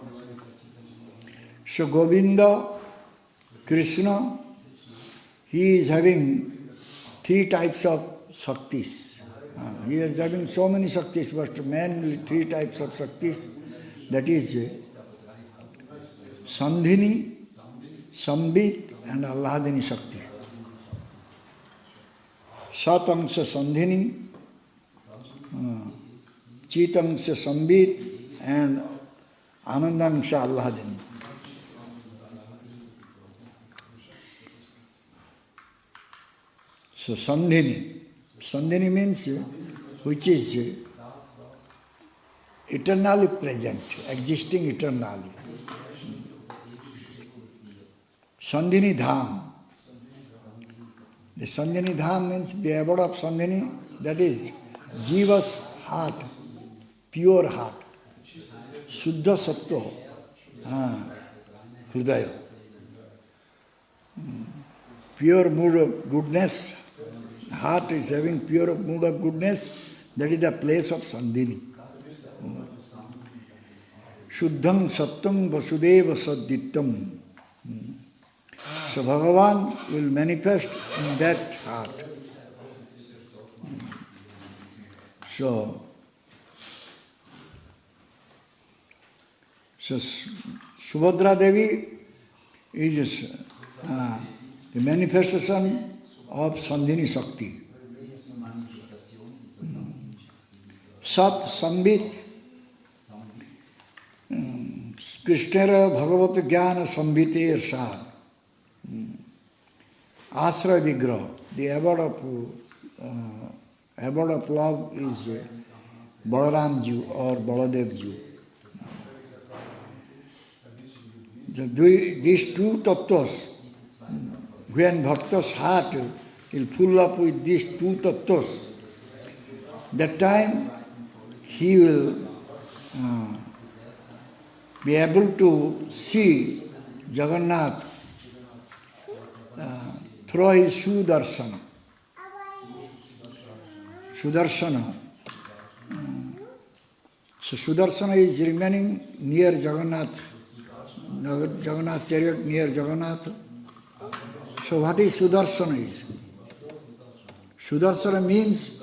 So Govinda, Krishna, he is having three types of Shaktis. He is having so many Shaktis, but mainly three types of Shaktis. That is Sandhini, Sambit and Allahadini Shakti. Satangsha Sandhini, Chitangsha Sambit and Anandangsha Allahadini. So Sandhini. Sandhini means which is eternally present, existing eternally. Sandhini Dham. The Sandhini Dham means the abode of Sandhini, that is Jiva's heart, pure heart, Shuddha Sattva, Hridaya. Pure mood of goodness, heart is having pure mood of goodness, that is the place of Sandhini. Shuddham Sattam Vasudeva Saddittam. So Bhagavan will manifest in that heart. So Subhadra Devi is the manifestation of Sandhini Shakti. Sat Sambit Krishnara Bhagavat Jnana Sambite Sat. Asra Vigraha, the abode of love is Balaram Ji or Baladev Ji. These two tattvas, when Bhakta's heart will full up with these two tattvas, that time he will be able to see Jagannath through his Sudarshana. Sudarshana. So Sudarshana is remaining near Jagannath. Jagannath chariot near Jagannath. So what is Sudarshana is? Sudarshana means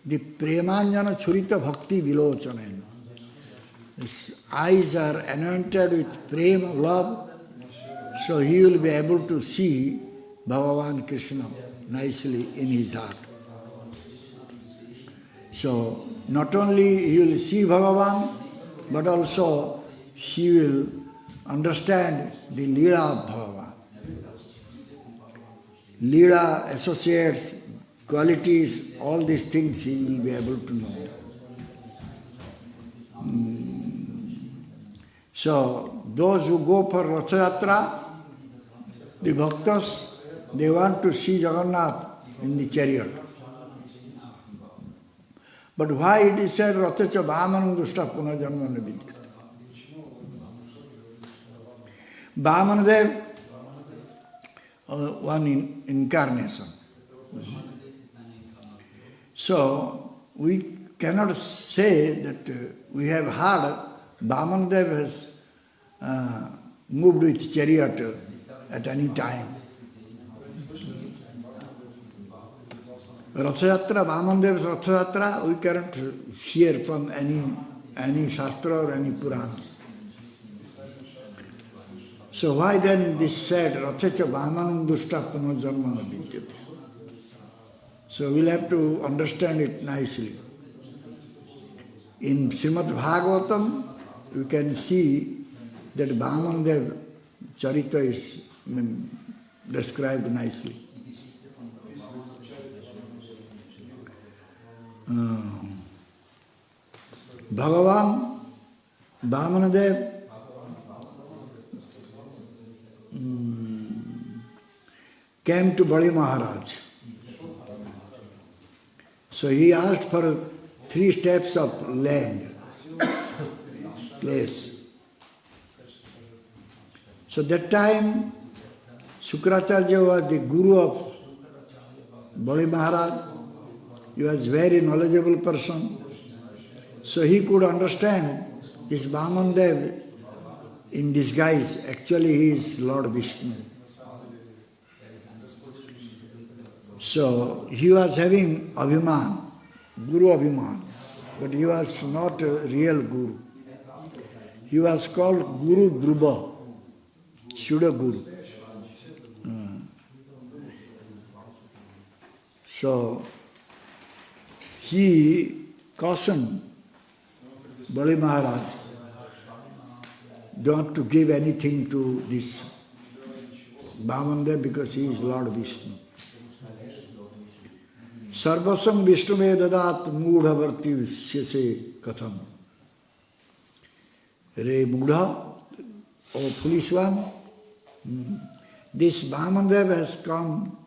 the Premanjana Churita Bhakti Vilochanen. His eyes are anointed with prema, love, so he will be able to see Bhagavan Krishna nicely in his heart. So not only he will see Bhagavan, but also he will understand the Leela of Bhagavan. Leela associates, qualities, all these things he will be able to know. So, those who go for Ratha Yatra, the bhaktas, they want to see Jagannath in the chariot. But why it is said, Rathacha Vamanam Dushta Punajanmana Vidyate? Vamanadev, one incarnation. So, we cannot say that we have heard Vamanadev has moved with chariot at any time. Rathayatra, Vamandev's Rathayatra, we cannot hear from any Shastra or any Purana. So why then this said, Rathacha Vamanam Dushta Punajanmana Vidyate? So we'll have to understand it nicely. In Srimad Bhagavatam, you can see that Vamanadev Charita is described nicely. Bhagavan, Vamanadev, came to Bali Maharaj. So he asked for 3 steps of land, place. So that time, Shukracharya was the guru of Bali Maharaj. He was a very knowledgeable person. So he could understand this Vamanadev in disguise. Actually, he is Lord Vishnu. So he was having Abhiman, Guru Abhiman, but he was not a real Guru. He was called Guru Dhruva, Pseudo Guru. So he cautioned Bali Maharaj not to give anything to this Vamanadev because he is Lord Vishnu. Sarvasam Vishnume dadat mudha-varti vishyase katham. Re mudha, O foolish one, this Vamanadev has come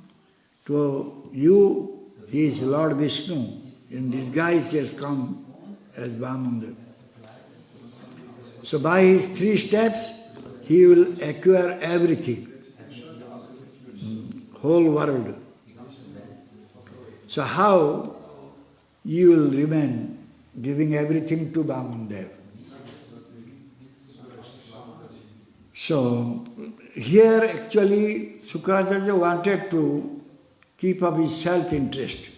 to you, he is Lord Vishnu. In disguise he has come as Vamanadev. So by his 3 steps, he will acquire everything, whole world. So how you will remain giving everything to Vamanadev? So here actually Shukracharya wanted to keep up his self-interest.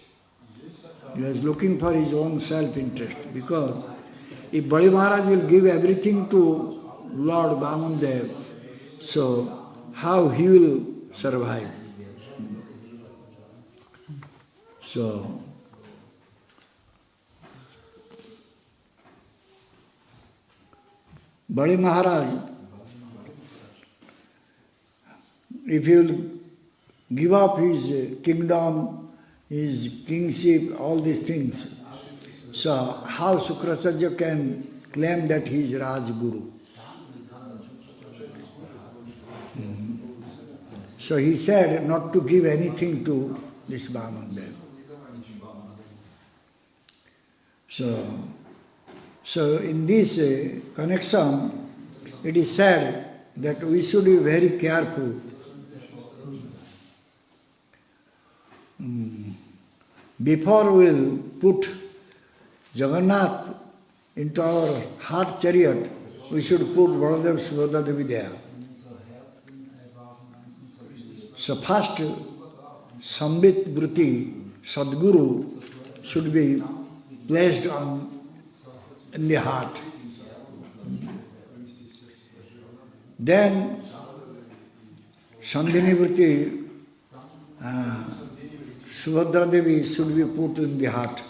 He was looking for his own self-interest because if Bali Maharaj will give everything to Lord Vamanadev, so how he will survive? So, Bali Maharaj, if he will give up his kingdom, his kingship, all these things, so how Shukracharya can claim that he is Rajguru? So he said not to give anything to this Vamanadev. So in this connection, it is said that we should be very careful. Before we will put Jagannath into our heart chariot, we should put Baladev Subhadra Devi there. So first, Sambit Vritti, Sadguru, should be placed in the heart. Then Sandhini Vritti, Subhadra Devi should be put in the heart.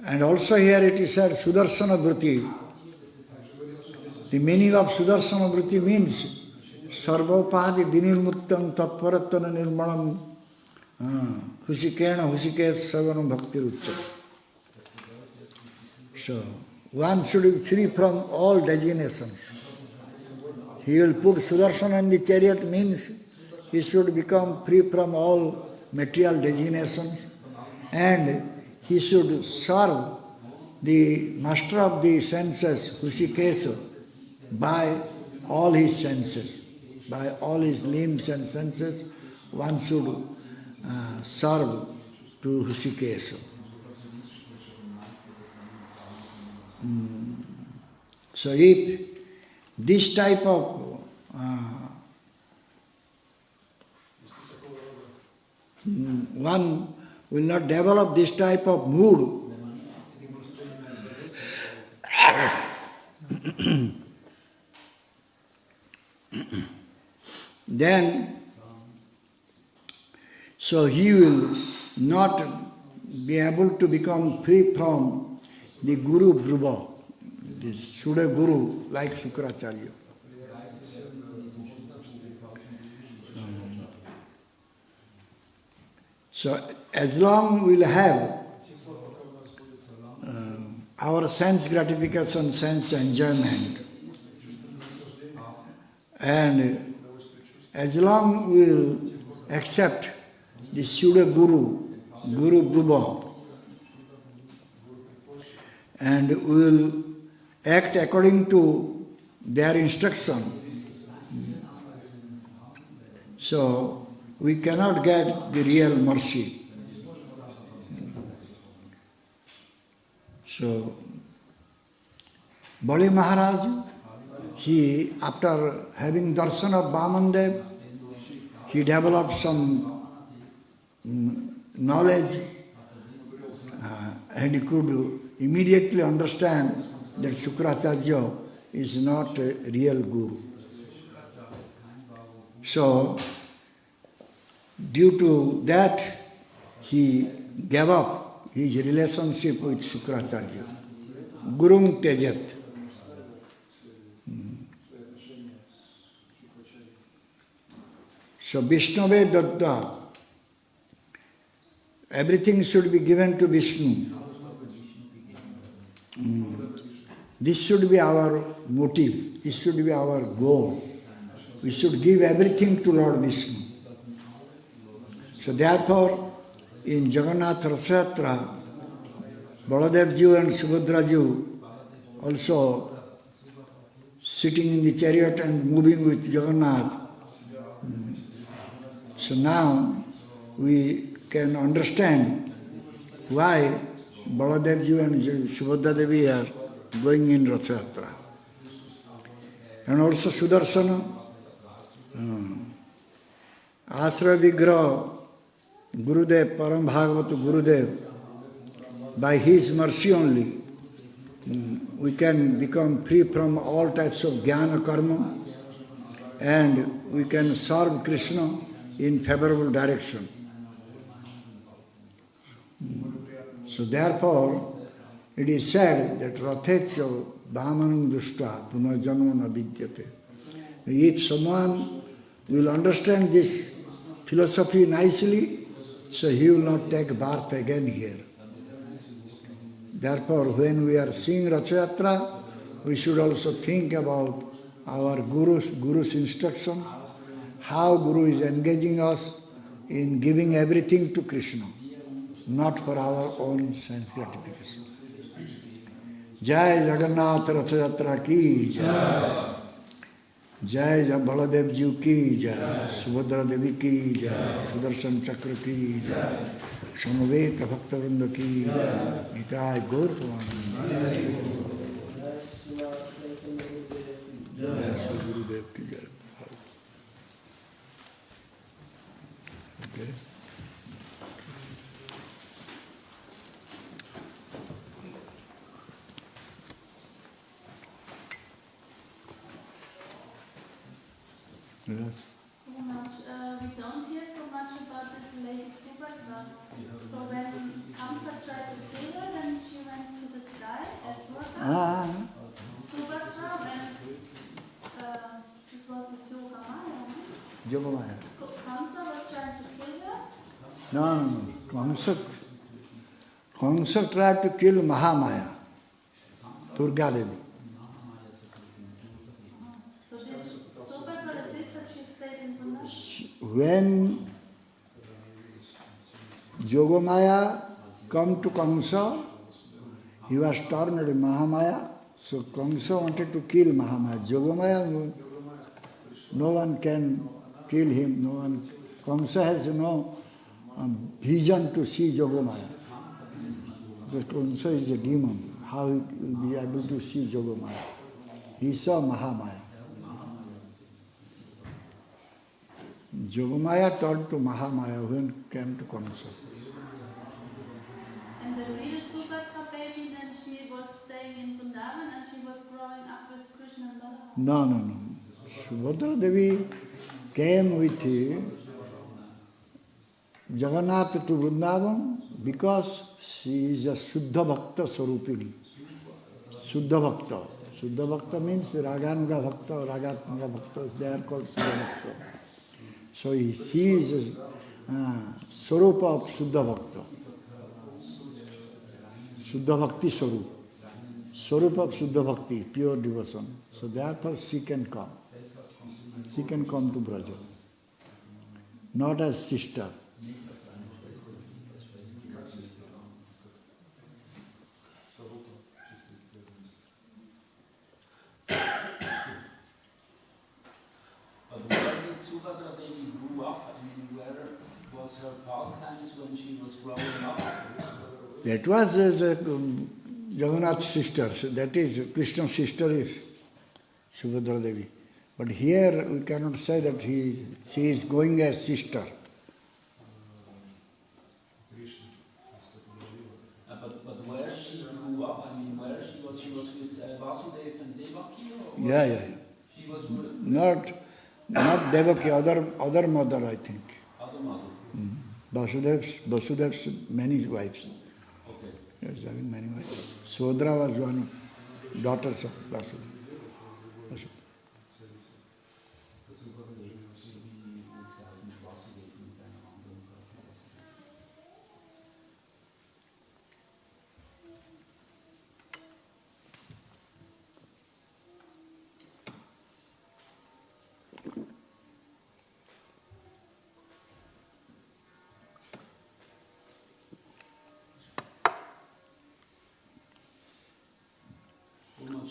And also here it is said Sudarshana Vritti The meaning of Sudarshana Vritti means Sarvopadi Vinirmuttam Tatparatana Nirmalam Husikena Husiket Savanam Bhakti Rucha. So, one should be free from all designations. He will put Sudarshana in the chariot means he should become free from all material designations and he should serve the master of the senses, Husikesa, by all his senses, by all his limbs and senses, one should serve to Husikesa. So if this type of one will not develop this type of mood, then so he will not be able to become free from the Guru Dhruva, this Shuddha Guru like Shukracharya. So as long we will have our sense gratification, sense enjoyment, and as long we will accept the Shuddha Guru, Guru Dhruva, and we will act according to their instruction, so we cannot get the real mercy. So, Bali Maharaj, he, after having darshan of Vamandev, he developed some knowledge and he could immediately understand that Shukracharya is not a real Guru. So, due to that, he gave up his relationship with Shukracharya. Gurum Tejat. So Vishnave Datta, everything should be given to Vishnu. This should be our motive, this should be our goal. We should give everything to Lord Vishnu. So therefore, in Jagannath Rathayatra, Baladevji and Subhadraji also sitting in the chariot and moving with Jagannath. So now we can understand why Baladevji and Subhadradevi are going in Rathayatra. And also Sudarshana, Asra Vigraha, Gurudev, Param Bhagavata Gurudev, by his mercy only, we can become free from all types of jnana karma and we can serve Krishna in favorable direction. So therefore, it is said that Rathecha Bhamanam Dushta Punajanma na vidyate. If someone will understand this philosophy nicely, so he will not take birth again here. Therefore, when we are seeing Rathayatra, we should also think about our Guru's instructions, how Guru is engaging us in giving everything to Krishna, not for our own sense gratification. Jai Jagannath Rathayatra ki Jai. Jai Baladev Ji ki Jai, Subhadra Devi ki Jai, Sudarshan Chakra ki Jai, Samaveta Bhaktavrinda ki Jai, Nitai Gaur Pramananda. Jai Sri Gurudev ki Jai. Okay. Yes. So much, we don't hear so much about this lazy Subhadra. So when Hamsa tried to kill her, then she went to the sky as Subhadra. Subhadra, when Yogamaya. Kamsa was trying to kill her? No. Kamsa tried to kill Mahamaya, Durga Devi. So this Subhadra, the sister, she stayed in Vrindavan? When Yogamaya come to Kamsa, he was termed Mahamaya. So Kamsa wanted to kill Mahamaya. Yogamaya, no one can kill him. No one. Kamsa has no vision to see Yogamaya. But Kamsa is a demon. How he will be able to see Yogamaya? He saw Mahamaya. Yogamaya turned to Mahamaya when came to Kamsa. And the real Subhadra baby, then she was staying in Vrindavan and she was growing up with Krishna and Radha? No. Subhadra Devi came with Jagannath to Vrindavan because she is a Suddha Bhakta Sarupini. Suddha Bhakta. Suddha Bhakta means Raganuga Bhakta, Ragatmaga Bhakta, they are called Suddha Bhakta. So she is Sarupa of Suddha Bhakta. Suddha Bhakti Sarup. Sarup of Suddha Bhakti, pure devotion. So therefore she can come. She can come to Braja. Not as sister. But where did Subhadra Devi grew up? I mean, where was her pastimes when she was growing up? That was Jagannath's sister. So that is, Krishna's sister is Subhadra Devi. But here we cannot say that she is going as sister. But where she grew up, I mean, where she was with Vasudeva and Devaki? Or Yeah. She was Not Devaki, other mother, I think. other mother. Vasudev's many wives. Okay. He was having many wives. Sodra was one of daughters of Vasudeva.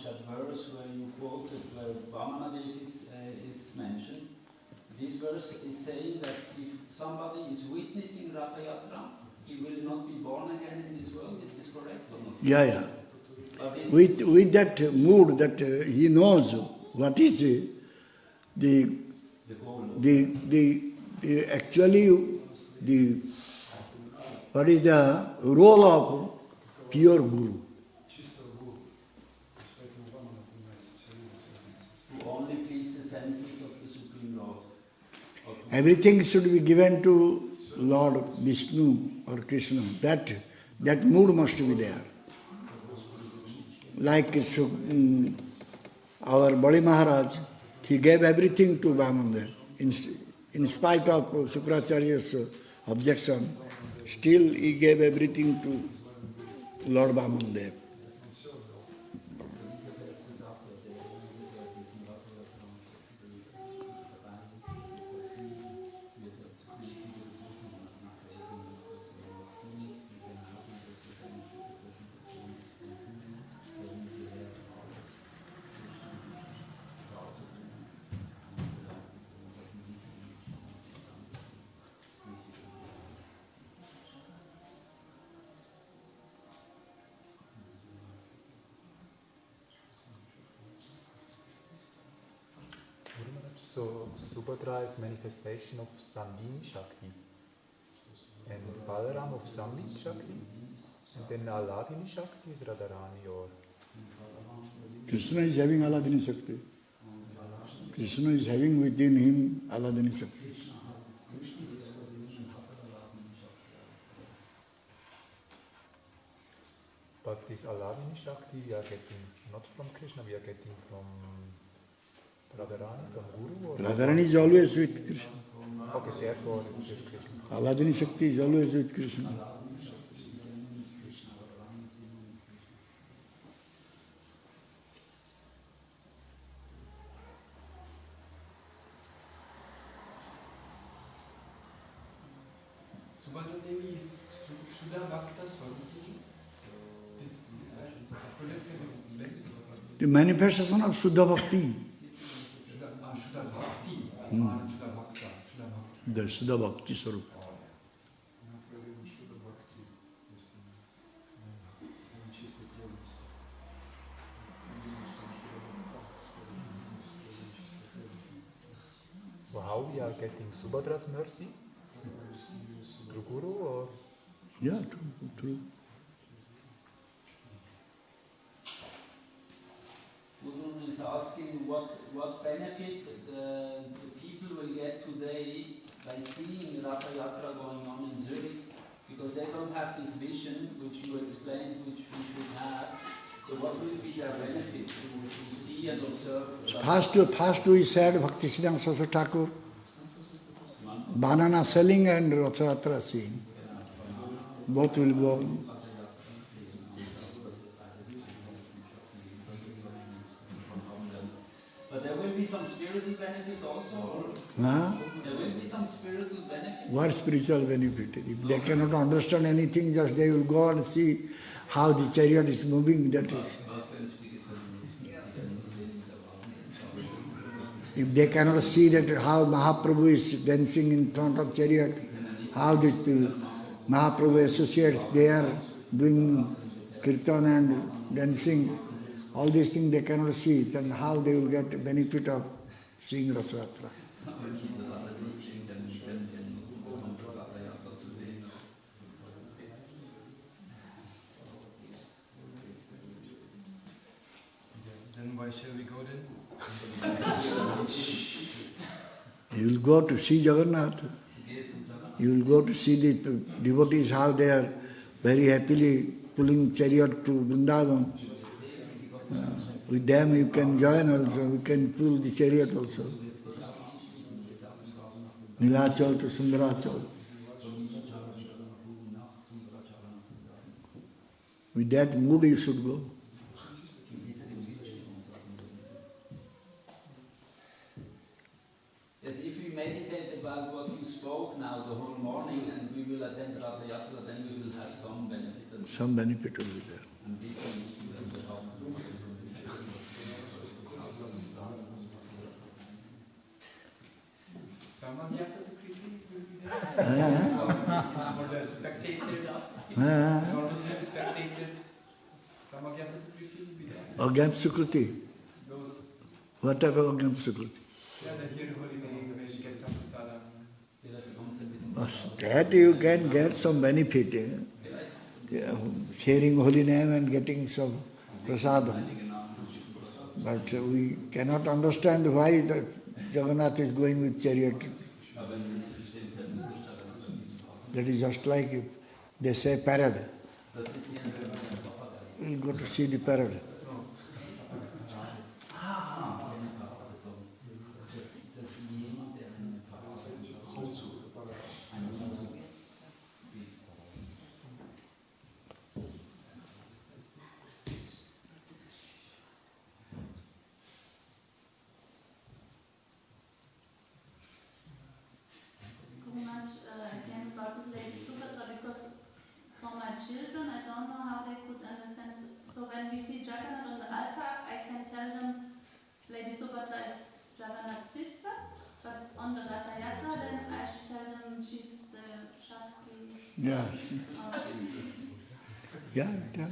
That verse where you quoted, where Vamana Devi is mentioned, this verse is saying that if somebody is witnessing Ratha Yatra, he will not be born again in this world. Is this correct or not? Yeah. But this With that mood that he knows what is the actually the what is the role of pure guru. to only please the senses of the Supreme Lord. Everything should be given to Lord Vishnu or Krishna. That mood must be there. Like our Bali Maharaj, he gave everything to Vamandev. In spite of Sukracharya's objection, still he gave everything to Lord Vamandev. So Subhadra is manifestation of Sandhini Shakti, and Balaram of Samvit Shakti, and then Aladini Shakti is Radharani or... Krishna is having Aladini Shakti. Krishna is having within him Aladini Shakti. But this Aladini Shakti we are getting not from Krishna, we are getting from Radharani from Guru? Or Radharani is always with Krishna. okay, therefore it is Krishna. Aladini Shakti is always with Krishna. Subhadra Devi is Shuddha Bhakta Swarupi. The manifestation of Shuddha Bhakti. Shuddha Bhakti. Shuddha Bhakta. The Shuddha Bhakti Swarup. So how we are getting Subhadra's mercy? Through Guru or? Yeah, true. Guru is asking what benefit the people will get today by seeing Ratha Yatra going on in Zurich, because they don't have this vision which you explained, which we should have. So what will be their benefit to see and observe? First we said Bhakti Siddhanta Saraswati Thakur, banana selling and Rath Yatra seeing. Both will go. But there will be some spiritual benefit also, or Huh? there will be some spiritual benefit. What spiritual benefit? If they cannot understand anything, just they will go and see how the chariot is moving, that is. If they cannot see that how Mahaprabhu is dancing in front of chariot, how the Mahaprabhu associates, they are doing kirtan and dancing, all these things they cannot see, then how they will get benefit of seeing Rath Yatra? Then why shall we go then? You will go to see Jagannath. You will go to see the devotees, how they are very happily pulling chariot to Vrindavan. With them you can join also, you can pull the chariot also. Nilachal to Sundarachal. With that mood you should go. Yes, if we meditate about what you spoke now the whole morning and we will attend Ratha Yatra, then we will have some benefit. Some benefit will be there. And we can use that to help. Samagyata Sukriti will be there? For the spectators. Normal spectators. Samagyata Sukriti will be there. Against Sukruti. Those, What type of against Sukruti? yeah, that hear the holy name, when you get some prasadam. That you can get some benefit. Hearing holy name and getting some prasadam. But we cannot understand why the Jagannath is going with chariot. That is just like if they say parade. We'll go to see the parade. Again about this Lady Subhadra, because for my children I don't know how they could understand. So when we see Jagannath on the altar, I can tell them Lady Subhadra is Jagannath's sister, but on the Ratha Yatra then I should tell them she's the Shakti. Yeah. Yeah, yeah.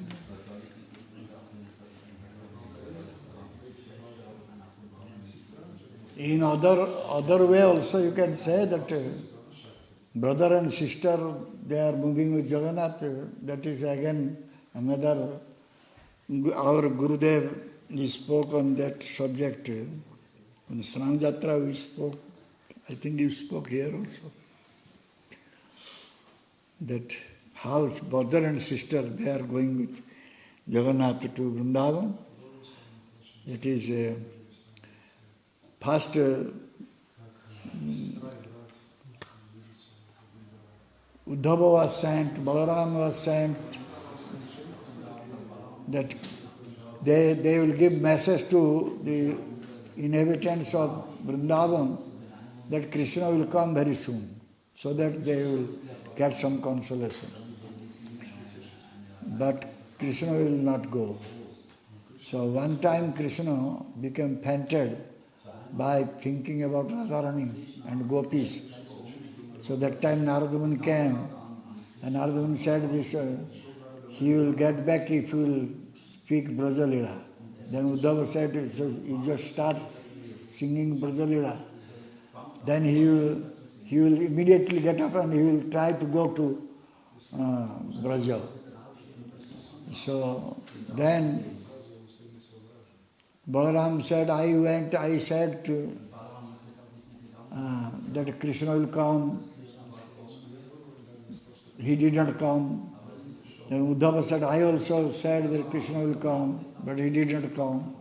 In other way also you can say that brother and sister, they are moving with Jagannath. That is again another, our Gurudev, he spoke on that subject. On Snan Jatra we spoke, I think you spoke here also. That how brother and sister, they are going with Jagannath to Vrindavan. That is first Uddhava was sent, Balaram was sent, that they will give message to the inhabitants of Vrindavan that Krishna will come very soon, so that they will get some consolation. But Krishna will not go. So one time Krishna became fainted by thinking about Radharani and gopis. So that time Narada Muni came, and Narada Muni said this, he will get back if he will speak Brajalila. Then Uddhava said, you just start singing Brajalila. Then he will immediately get up and he will try to go to Braja. So then Balaram said, I said to, that Krishna will come. He did not come. Then Uddhava said, I also said that Krishna will come, but he did not come.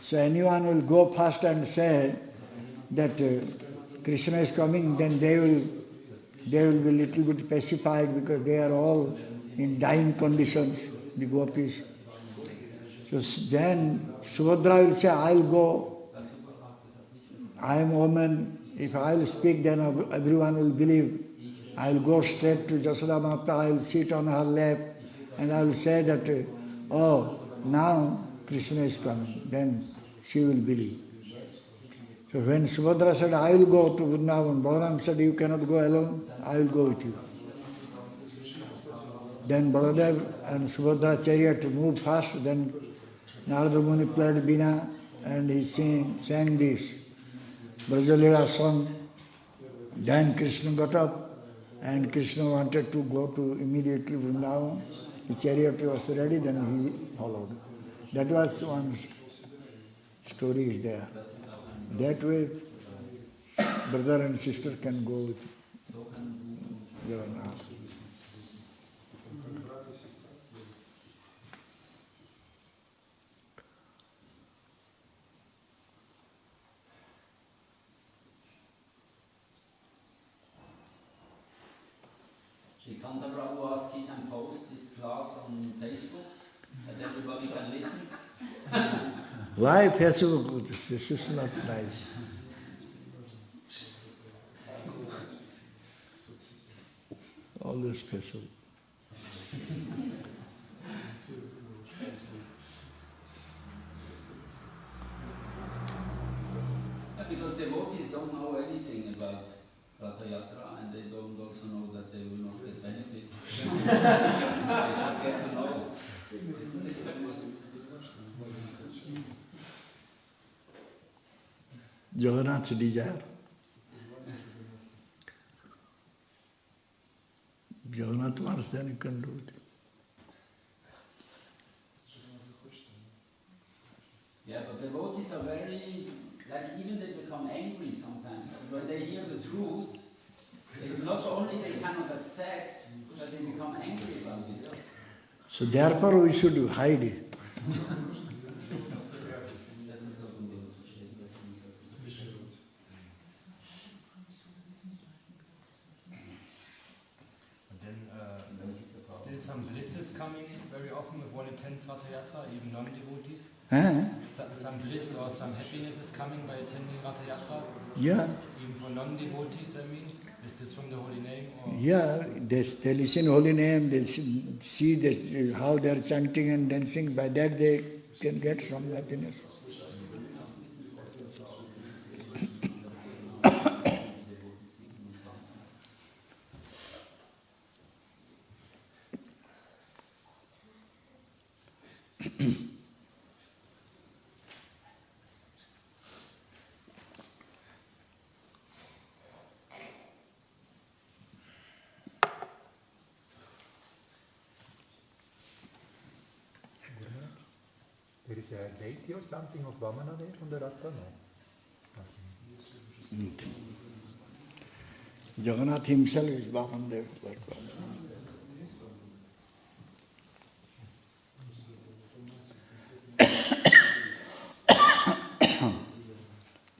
So anyone will go first and say that Krishna is coming, then they will be a little bit pacified because they are all in dying conditions, the gopis. So then Subhadra will say, I will go. I am a woman. If I will speak, then everyone will believe. I will go straight to Jasoda Mata, I will sit on her lap, and I will say that, oh, now Krishna is coming. Then she will believe. So when Subhadra said, I will go to Vrindavan, Balaram said, you cannot go alone, I will go with you. Then Baladev and Subhadra chariot moved fast, then Narada Muni played Veena, and he sang this Brajalila song. Then Krishna got up, and Krishna wanted to go to immediately Vrindavan. The chariot was ready, then he followed. That was one story is there. That way, brother and sister can go with Jagannath. Shrikanta Prabhu asked, he can post this class on Facebook, that everybody can listen. Why Facebook? This is not nice. Always Facebook. Because devotees don't know anything about Ratha Yatra, and they don't also know that they will not get benefit. They should get to know. Isn't it? Jagannath's desire. Jagannath wants, then you can do it. Yeah, but devotees are very, like even they become angry sometimes. When they hear the truth, not only they cannot accept, but they become angry about it. So therefore we should hide it. Still some bliss is coming very often with one attends Ratha Yatra, even non-devotees. Some bliss or some happiness is coming by attending Ratha Yatra. Yeah. Even for non-devotees, I mean. Is this from the holy name? Or? Yeah, they listen holy name, they see how they are chanting and dancing. By that they can get some happiness. There is a deity or something of Vamana there from the Ratha? No. Jagannath himself is Vamandev.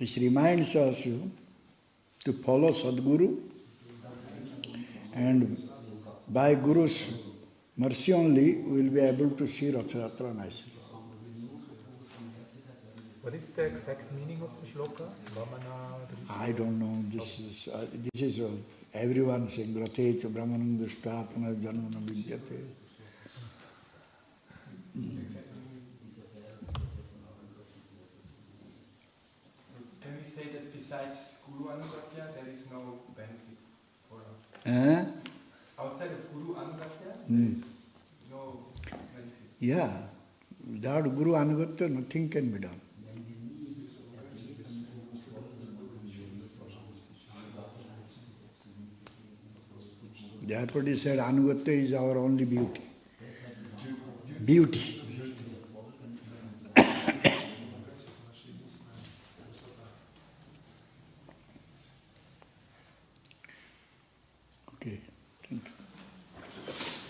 This reminds us to follow Sadguru, and by Guru's mercy only we will be able to see Rath Yatra nicely. What is the exact meaning of the shloka? Vamana I don't know. This is everyone saying Rathe cha brahmanam dushta apana janmana vidyate. Can we say that besides Guru Anugatya, there is no benefit for us? Outside of Guru Anugatya, there is no benefit. Yeah, without Guru Anugatya, nothing can be done. Therefore he said Anugatya is our only beauty. Beauty. Okay, thank you.